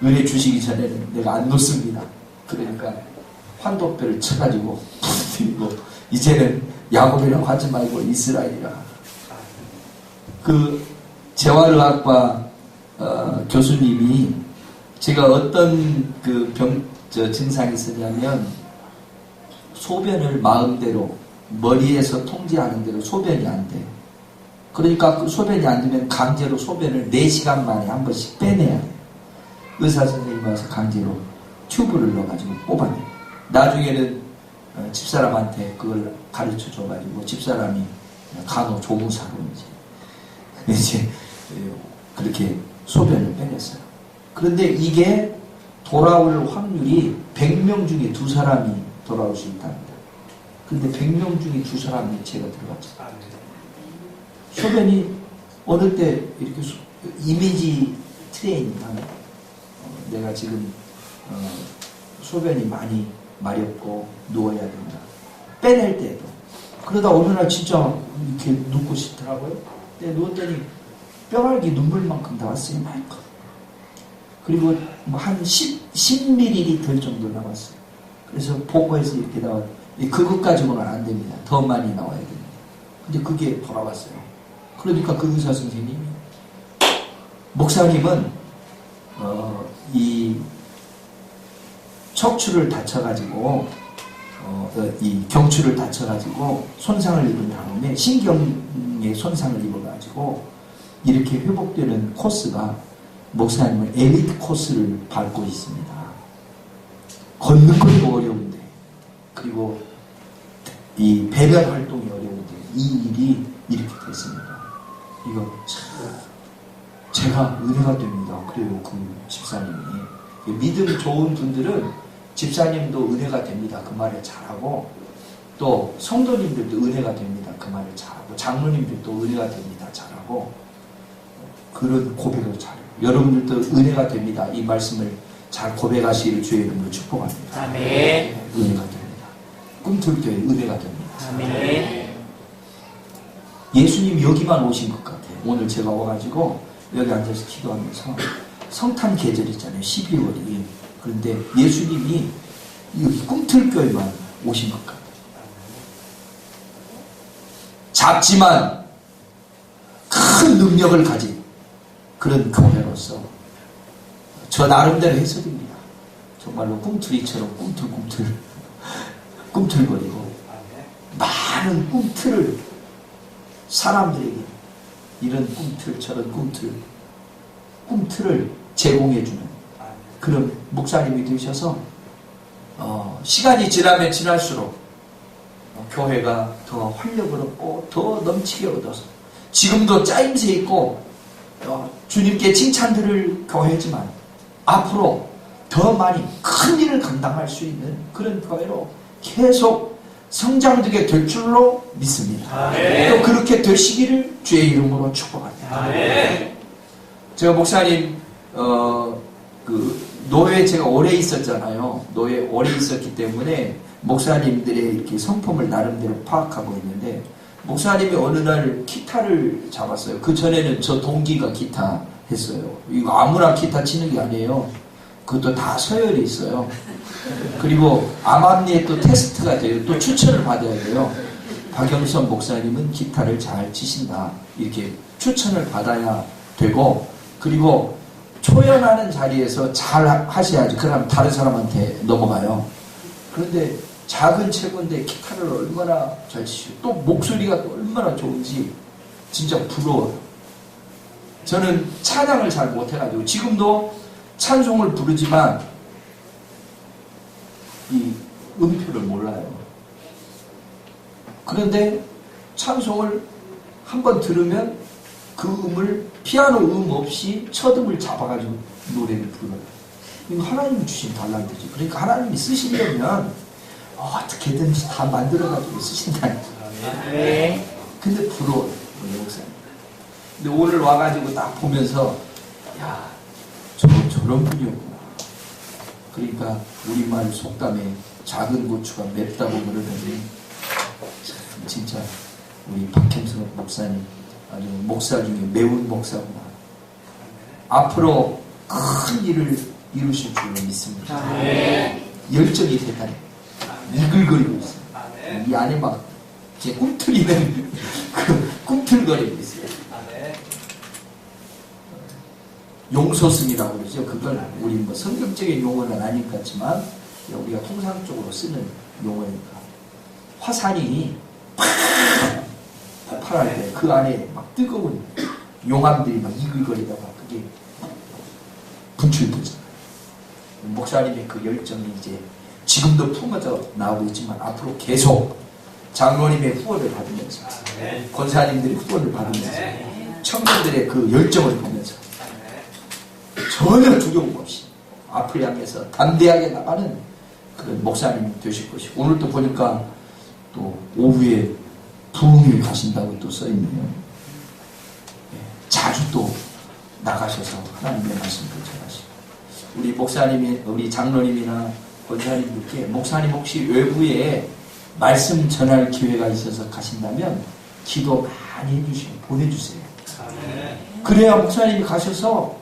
은혜 주시기 전에는 내가 안 놓습니다. 그러니까 환도뼈를 쳐가지고 부딪히고 이제는 야곱이라고 하지 말고 이스라엘이라. 그 재활의학과 교수님이 제가 어떤 그 증상이 있었냐면 소변을 마음대로 머리에서 통제하는 대로 소변이 안 돼. 그러니까 그 소변이 안 되면 강제로 소변을 4시간 만에 한 번씩 빼내야 돼. 의사 선생님이 와서 강제로 튜브를 넣어가지고 뽑아내. 나중에는 집사람한테 그걸 가르쳐 줘가지고 집사람이 간호조무사로 이제 그렇게 소변을 빼냈어요. 그런데 이게 돌아올 확률이 100명 중에 2사람이 돌아올 수 있답니다. 근데 100명 중에 2사람이 제가 들어갔어요. 소변이 어느 때 이렇게 이미지 트레이닝 하는 내가 지금 소변이 많이 마렵고 누워야 된다. 빼낼 때도. 그러다 어느 날 진짜 이렇게 눕고 싶더라고요. 근데 누웠더니 뼈갈기 눈물만큼 나왔어요. 마이크. 그리고 뭐 한 10ml 정도 나왔어요. 그래서 보고해서 이렇게 나왔. 그것 가지고는 안 됩니다. 더 많이 나와야 됩니다. 근데 그게 돌아왔어요. 그러니까 그 의사 선생님이 목사님은 이 척추를 다쳐가지고 이 경추를 다쳐가지고 손상을 입은 다음에 신경에 손상을 입어가지고 이렇게 회복되는 코스가 목사님은 엘리트 코스를 밟고 있습니다. 걷는 것도 어려운데, 그리고 이 배변 활동이 어려운데 이 일이 이렇게 됐습니다. 이거 제가 은혜가 됩니다. 그래요, 그 집사님이. 믿음이 좋은 분들은 집사님도 은혜가 됩니다. 그 말을 잘하고, 또 성도님들도 은혜가 됩니다. 그 말을 잘하고, 장로님들도 은혜가 됩니다. 잘하고, 그런 고백을 잘해요. 여러분들도 은혜가 됩니다. 이 말씀을 잘 고백하시기를 주의 이름으로 축복합니다. 아멘. 은혜가 됩니다. 꿈틀교회 은혜가 됩니다. 아멘. 예수님 여기만 오신 것 같아요. 오늘 제가 와가지고 여기 앉아서 기도하면서 성탄 계절이잖아요. 12월이. 그런데 예수님이 여기 꿈틀교회만 오신 것 같아요. 작지만 큰 능력을 가진 그런 교회로서 저 나름대로 해석입니다. 정말로 꿈틀이처럼 꿈틀거리고 많은 꿈틀을 사람들에게 이런 꿈틀 저런 꿈틀을 제공해주는 그런 목사님이 되셔서 시간이 지나면 지날수록 교회가 더 활력을 얻고 더 넘치게 얻어서 지금도 짜임새 있고 주님께 칭찬드릴 교회지만 앞으로 더 많이 큰 일을 감당할 수 있는 그런 교회로 계속 성장되게 될 줄로 믿습니다. 아멘. 또 그렇게 되시기를 주의 이름으로 축복합니다. 아멘. 제가 목사님 그 노예에 제가 오래 있었잖아요. 노예에 오래 있었기 때문에 목사님들의 이렇게 성품을 나름대로 파악하고 있는데, 목사님이 어느 날 기타를 잡았어요. 그 전에는 저 동기가 기타 했어요. 이거 아무나 기타 치는 게 아니에요. 그것도 다 서열이 있어요. 그리고 암암리에 또 테스트가 돼요. 또 추천을 받아야 돼요. 박영선 목사님은 기타를 잘 치신다. 이렇게 추천을 받아야 되고, 그리고 초연하는 자리에서 잘 하셔야지. 그러면 다른 사람한테 넘어가요. 그런데 작은 체구인데 기타를 얼마나 잘 치시고 또 목소리가 또 얼마나 좋은지 진짜 부러워요. 저는 찬양을 잘 못해가지고 지금도 찬송을 부르지만 이 음표를 몰라요. 그런데 찬송을 한번 들으면 그 음을 피아노 음 없이 첫 음을 잡아가지고 노래를 불러요. 이거 하나님이 주신 달란트지. 그러니까 하나님이 쓰시려면 어떻게든지 다 만들어가지고 쓰신다니까. 네. 근데 부러워요, 우리 목사님. 근데 오늘 와가지고 딱 보면서 야, 저런 분이었구나. 그러니까 우리말 속담에 작은 고추가 맵다고 그러는데 참 진짜 우리 박형석 목사님 아주 목사 중에 매운 목사구나. 앞으로 큰 일을 이루실 줄로 믿습니다. 네. 열정이 대단해. 이글거리고 있어요. 이 안에 막 제 꿈틀이는 그 꿈틀거리고 있어요. 용소승이라고 그러죠. 그걸 우리 뭐 성경적인 용어는 아닌 것 같지만 우리가 통상적으로 쓰는 용어니까 화산이 팍 폭발할 때 그 안에 막 뜨거운 용암들이 막 이글거리다가 그게 분출되잖아요. 목사님의 그 열정이 이제 지금도 품어져 나오고 있지만 앞으로 계속 장로님의 후원을 받으면서 권사님들의 후원을 받으면서 청년들의 그 열정을 보면서 전혀 두려움 없이 앞을 향해서 담대하게 나가는 그런 목사님이 되실 것이고, 오늘 또 보니까 또 오후에 부흥일 가신다고 또 써있네요. 자주 또 나가셔서 하나님의 말씀을 전하시고, 우리 목사님이 우리 장로님이나 권사님들께 목사님 혹시 외부에 말씀 전할 기회가 있어서 가신다면 기도 많이 해주시고 보내주세요. 그래야 목사님이 가셔서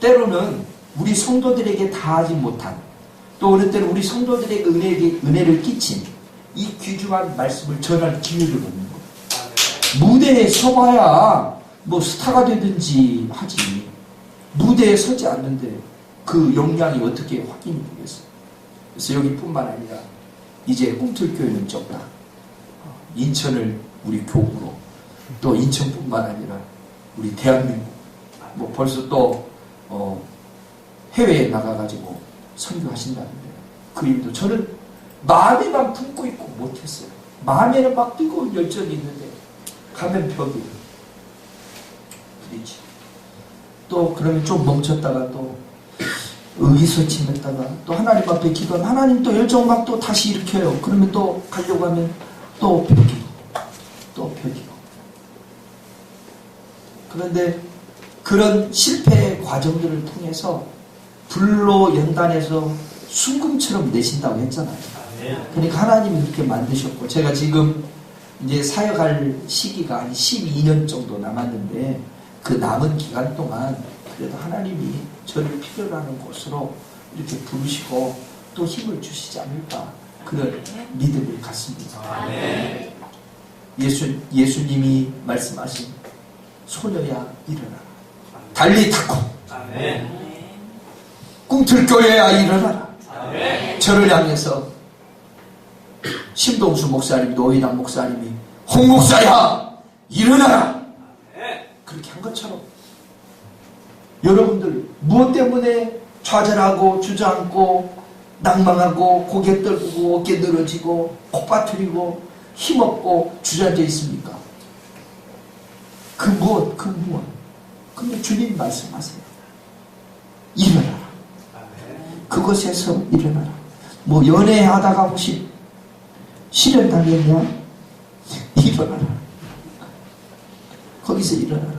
때로는 우리 성도들에게 다 하지 못한, 또 어느 때는 우리 성도들에게 은혜를 끼친 이 귀중한 말씀을 전할 기회를 얻는 거예요. 무대에 서봐야 뭐 스타가 되든지 하지, 무대에 서지 않는데 그 역량이 어떻게 확인이 되겠어요? 그래서 여기뿐만 아니라 이제 꿈틀교회는 적다. 인천을 우리 교구로, 또 인천뿐만 아니라 우리 대한민국, 뭐 벌써 또 해외에 나가가지고 선교하신다는데 그 일도 저는 마음에만 품고 있고 못했어요. 마음에는 막 뜨거운 열정이 있는데 가면 벽이 부딪히고, 또 그러면 좀 멈췄다가 또 의기소침했다가 또 하나님 앞에 기도하면 하나님 또 열정 막 또 다시 일으켜요. 그러면 또 가려고 하면 또 벽이고 또 벽이고. 그런데 그런 실패의 과정들을 통해서 불로 연단해서 순금처럼 내신다고 했잖아요. 그러니까 하나님이 그렇게 만드셨고, 제가 지금 이제 사역할 시기가 한 12년 정도 남았는데 그 남은 기간 동안 그래도 하나님이 저를 필요로 하는 곳으로 이렇게 부르시고 또 힘을 주시지 않을까, 그런 믿음을 갖습니다. 예수님이 말씀하신 소녀야 일어나라, 달리 타고 꿈틀교회야 일어나라. 저를 향해서 심동수 목사님, 노인환 목사님이 홍 목사야 일어나라 그렇게 한 것처럼 여러분들 무엇 때문에 좌절하고 주저앉고 낭망하고 고개 떨고 어깨 늘어지고 콧바트리고 힘없고 주저앉아 있습니까? 그 무엇. 근데 주님 말씀하세요. 일어나라. 그것에서 일어나라. 뭐 연애하다가 혹시 실현당했냐? 일어나라. 거기서 일어나라.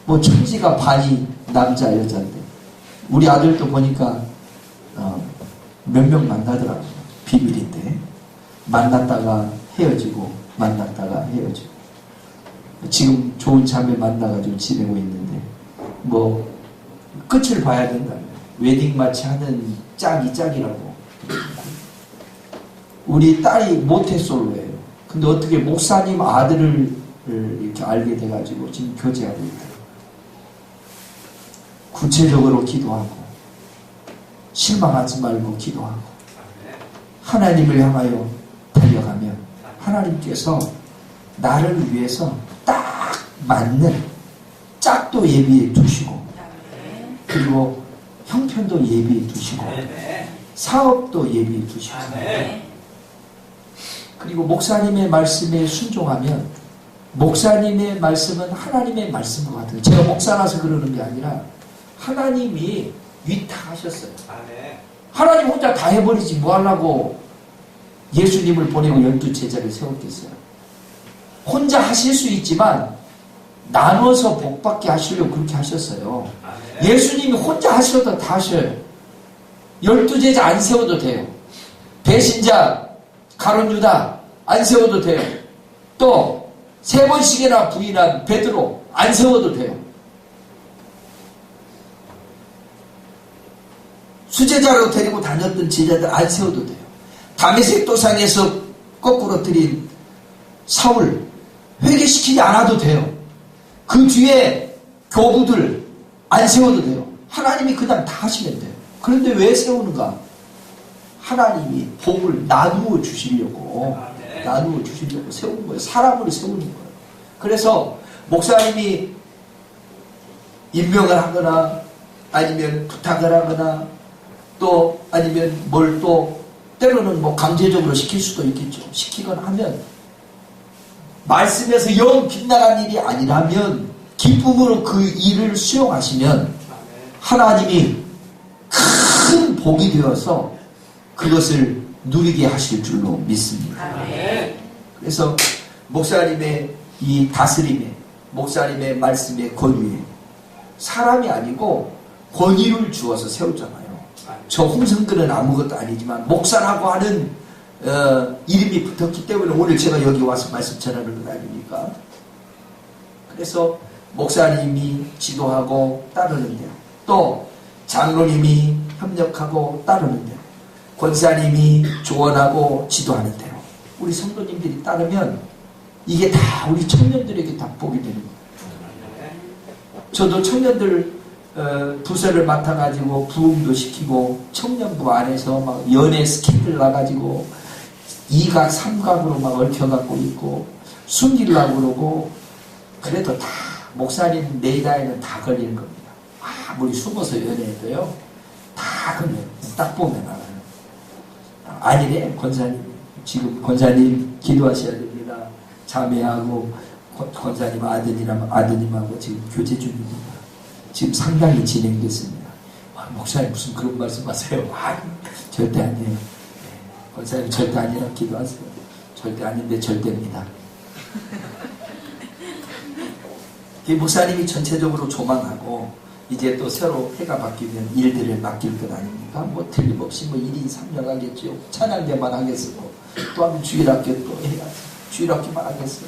뭐 천지가 반이 남자 여자인데 우리 아들도 보니까 몇 명 만나더라고요. 비밀인데 만났다가 헤어지고 만났다가 헤어지고 지금 좋은 자매 만나가지고 지내고 있는데 뭐 끝을 봐야 된다. 웨딩 마치 하는 짝이라고. 우리 딸이 모태솔로예요. 근데 어떻게 목사님 아들을 이렇게 알게 돼가지고 지금 교제하고 있다. 구체적으로 기도하고 실망하지 말고 기도하고 하나님을 향하여 달려가면 하나님께서 나를 위해서 딱 맞는 짝도 예비해 두시고 그리고 형편도 예비해 두시고 사업도 예비해 두시고 그리고 목사님의 말씀에 순종하면 목사님의 말씀은 하나님의 말씀과 같아요. 제가 목사라서 그러는 게 아니라 하나님이 위탁하셨어요. 하나님 혼자 다 해버리지 뭐 하려고 예수님을 보내고 12제자를 세웠겠어요. 혼자 하실 수 있지만 나눠서 복받게 하시려고 그렇게 하셨어요. 예수님이 혼자 하셔도 다 하셔요. 12제자 안 세워도 돼요. 배신자 가룟 유다 안 세워도 돼요. 또 3번씩이나 부인한 베드로 안 세워도 돼요. 수제자로 데리고 다녔던 제자들 안 세워도 돼요. 다메섹 도상에서 거꾸로 들인 사울 회개시키지 않아도 돼요. 그 뒤에 교부들 안 세워도 돼요. 하나님이 그냥 다 하시면 돼요. 그런데 왜 세우는가? 하나님이 복을 나누어 주시려고 세우는 거예요. 사람으로 세우는 거예요. 그래서 목사님이 임명을 하거나 아니면 부탁을 하거나 또 아니면 뭘 또 때로는 뭐 강제적으로 시킬 수도 있겠죠. 시키거나 하면 말씀에서 영 빗나간 일이 아니라면 기쁨으로 그 일을 수용하시면 하나님이 큰 복이 되어서 그것을 누리게 하실 줄로 믿습니다. 그래서 목사님의 이 다스림에 목사님의 말씀의 권위에 사람이 아니고 권위를 주어서 세우잖아요. 저 홍성근은 아무것도 아니지만 목사라고 하는 이름이 붙었기 때문에 오늘 제가 여기 와서 말씀 전하는 건 아닙니까? 그래서 목사님이 지도하고 따르는데요. 또 장로님이 협력하고 따르는데요. 권사님이 조언하고 지도하는데요. 우리 성도님들이 따르면 이게 다 우리 청년들에게 다 복이 되는 거예요. 저도 청년들 부서를 맡아가지고 부흥도 시키고 청년부 안에서 막 연애 스캔들 나가지고 2각 3각으로 막 얽혀갖고 있고 숨기려고 그러고 그래도 다 목사님 내다에는 다 걸리는 겁니다. 아무리 숨어서 연애해도요 다 걸려요. 딱 보면 알아요. 아니래 권사님 지금 권사님 기도하셔야 됩니다. 자매하고 권사님 아드님하고 지금 교제 중입니다. 지금 상당히 진행됐습니다. 목사님 무슨 그런 말씀하세요? 절대 아니에요. 권사님 절대 아니라 기도하세요. 절대 아닌데 절대입니다. 이 목사님이 전체적으로 조망하고 이제 또 새로 해가 바뀌면 일들을 맡길 것 아닙니까? 뭐 틀림없이 뭐 1인 3역 하겠죠. 찬양대만 하겠어요. 또 하면 주일학교 또 해야지. 주일학교만 하겠어요.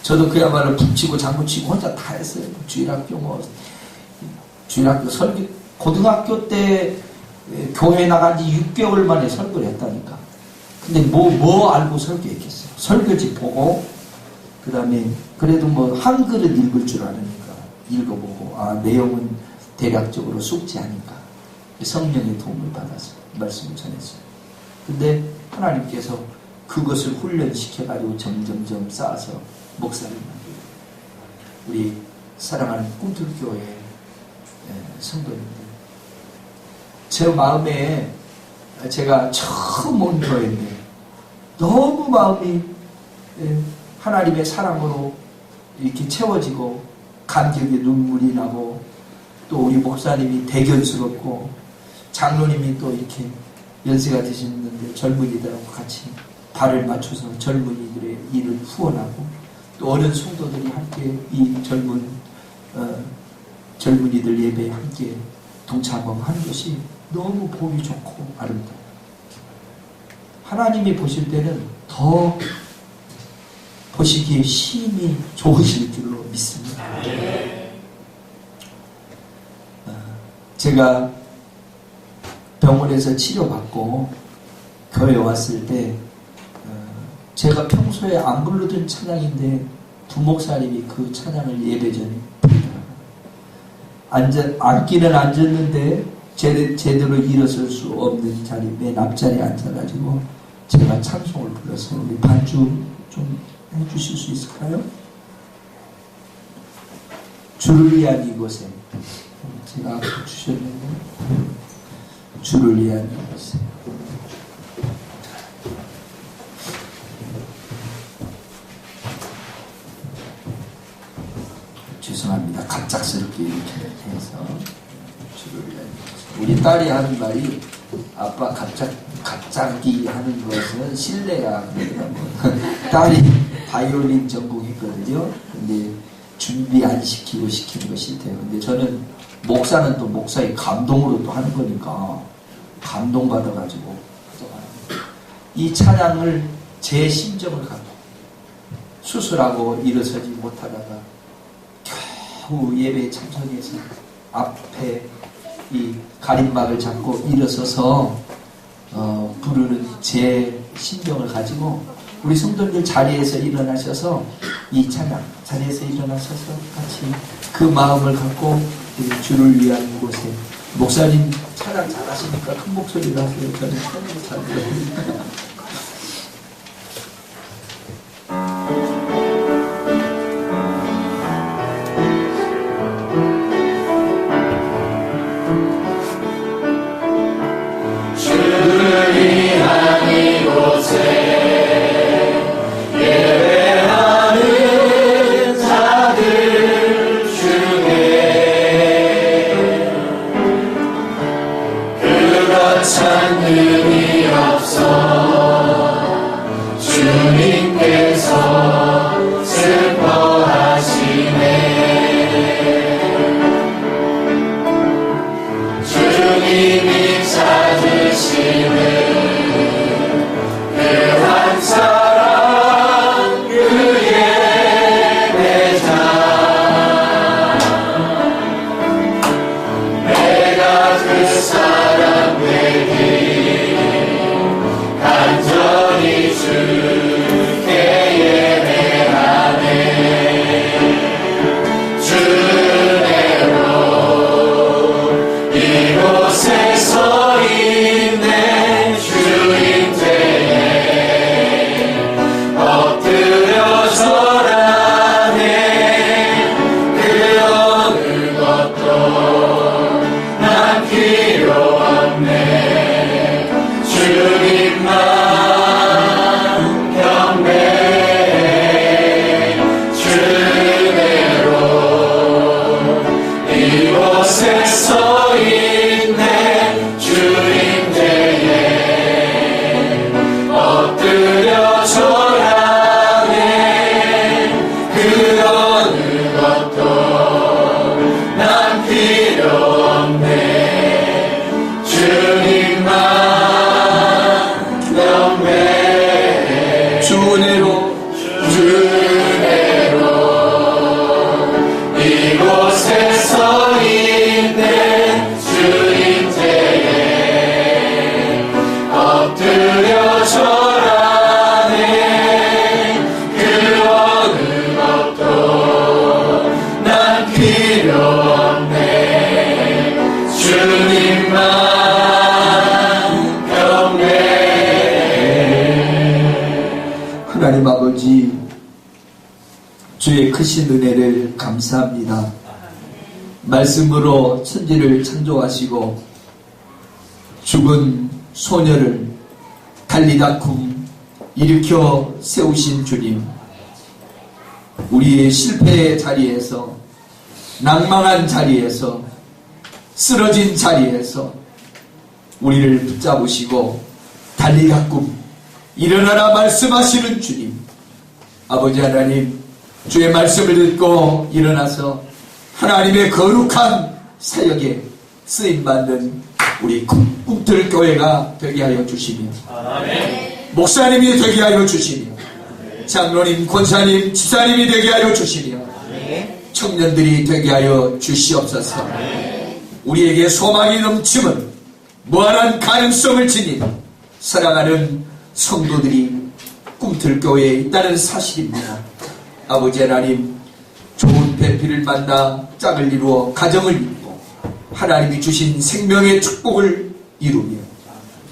저도 그야말로 북치고 장구치고 혼자 다 했어요. 주일학교 주일학교 설교 고등학교 때 교회 나간 지 6개월 만에 설교를 했다니까. 근데 뭐 알고 설교했겠어요. 설교지 보고 그 다음에 그래도 뭐 한글을 읽을 줄 아니까 읽어보고 내용은 대략적으로 숙지하니까 성령의 도움을 받아서 말씀을 전했어요. 근데 하나님께서 그것을 훈련시켜가지고 점점점 쌓아서 목사를 만들고 우리 사랑하는 꿈틀교회 성도님들 제 마음에 제가 처음 온 교회인데 너무 마음이 하나님의 사랑으로 이렇게 채워지고 감격의 눈물이 나고 또 우리 목사님이 대견스럽고 장로님이 또 이렇게 연세가 드셨는데 젊은이들하고 같이 발을 맞춰서 젊은이들의 일을 후원하고 또 어린 성도들이 함께 이 젊은이들 예배에 함께 동참하고 하는 것이 너무 보기 좋고 아름다워요. 하나님이 보실 때는 더 보시기에 심히 좋으실 줄로 믿습니다. 제가 병원에서 치료받고 교회에 왔을 때 제가 평소에 안 부르던 찬양인데 부목사님이 그 찬양을 예배 전에 부르더라고요. 앉기는 앉았는데 제대로 일어설 수 없는 자리 맨 앞자리에 앉아가지고 제가 찬송을 불러서 우리 반주 좀 해주실 수 있을까요? 주를 위한 이곳에 제가 앞에 주셨는데 주를 위한 이곳에 죄송합니다. 갑작스럽게 이렇게 해서 주를 위한 이곳에 우리 딸이 하는 말이 아빠 갑자기 하는 것은 실례야. 딸이 바이올린 전공했거든요. 근데 준비 안 시키고 시키는 거 싫대요. 근데 저는 목사는 또 목사의 감동으로 또 하는 거니까 감동받아가지고 이 찬양을 제 심정을 갖고 수술하고 일어서지 못하다가 겨우 예배에 참석해서 앞에 이 가림막을 잡고 일어서서 부르는 제 심정을 가지고 우리 성도들 자리에서 일어나셔서 이 찬양 자리에서 일어나셔서 같이 그 마음을 갖고 주를 위한 곳에 목사님 찬양 잘하시니까 큰 목소리로 하세요. 저는 찬양 잘 들어요. 찾는 이 없어 주의 크신 은혜를 감사합니다. 말씀으로 천지를 창조하시고 죽은 소녀를 달리다쿰 일으켜 세우신 주님, 우리의 실패의 자리에서, 낭망한 자리에서, 쓰러진 자리에서 우리를 붙잡으시고 달리다쿰 일어나라 말씀하시는 주님, 아버지 하나님, 주의 말씀을 듣고 일어나서 하나님의 거룩한 사역에 쓰임받는 우리 꿈틀교회가 되게 하여 주시며, 목사님이 되게 하여 주시며, 장로님, 권사님, 집사님이 되게 하여 주시며, 청년들이 되게 하여 주시옵소서. 우리에게 소망이 넘치는 무한한 가능성을 지닌 사랑하는 성도들이 꿈틀교회에 있다는 사실입니다. 아버지 하나님, 좋은 배필을 만나 짝을 이루어 가정을 이루고 하나님이 주신 생명의 축복을 이루며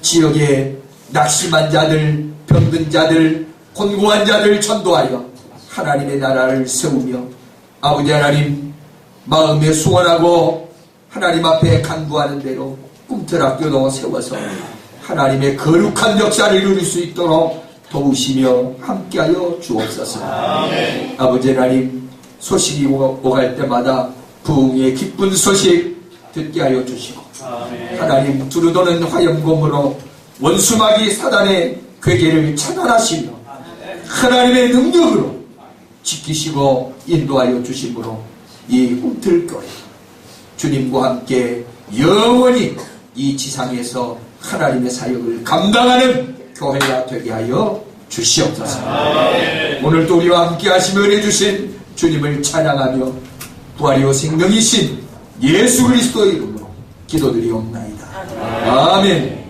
지역에 낙심한 자들, 병든 자들, 곤고한 자들 전도하여 하나님의 나라를 세우며, 아버지 하나님, 마음에 소원하고 하나님 앞에 간구하는 대로 꿈틀학교도 세워서 하나님의 거룩한 역사를 이룰 수 있도록 도우시며 함께하여 주옵소서. 아버지 하나님, 소식이 오갈 때마다 부흥의 기쁜 소식 듣게 하여 주시고, 하나님, 두루도는 화염검으로 원수마귀 사단의 괴계를 차단하시며 하나님의 능력으로 지키시고 인도하여 주심으로 이 꿈틀교회 주님과 함께 영원히 이 지상에서 하나님의 사역을 감당하는 교회가 되게 하여 주시옵소서. 오늘도 우리와 함께 하시며 은혜 주신 주님을 찬양하며 부활이요 생명이신 예수 그리스도의 이름으로 기도드리옵나이다. 아멘.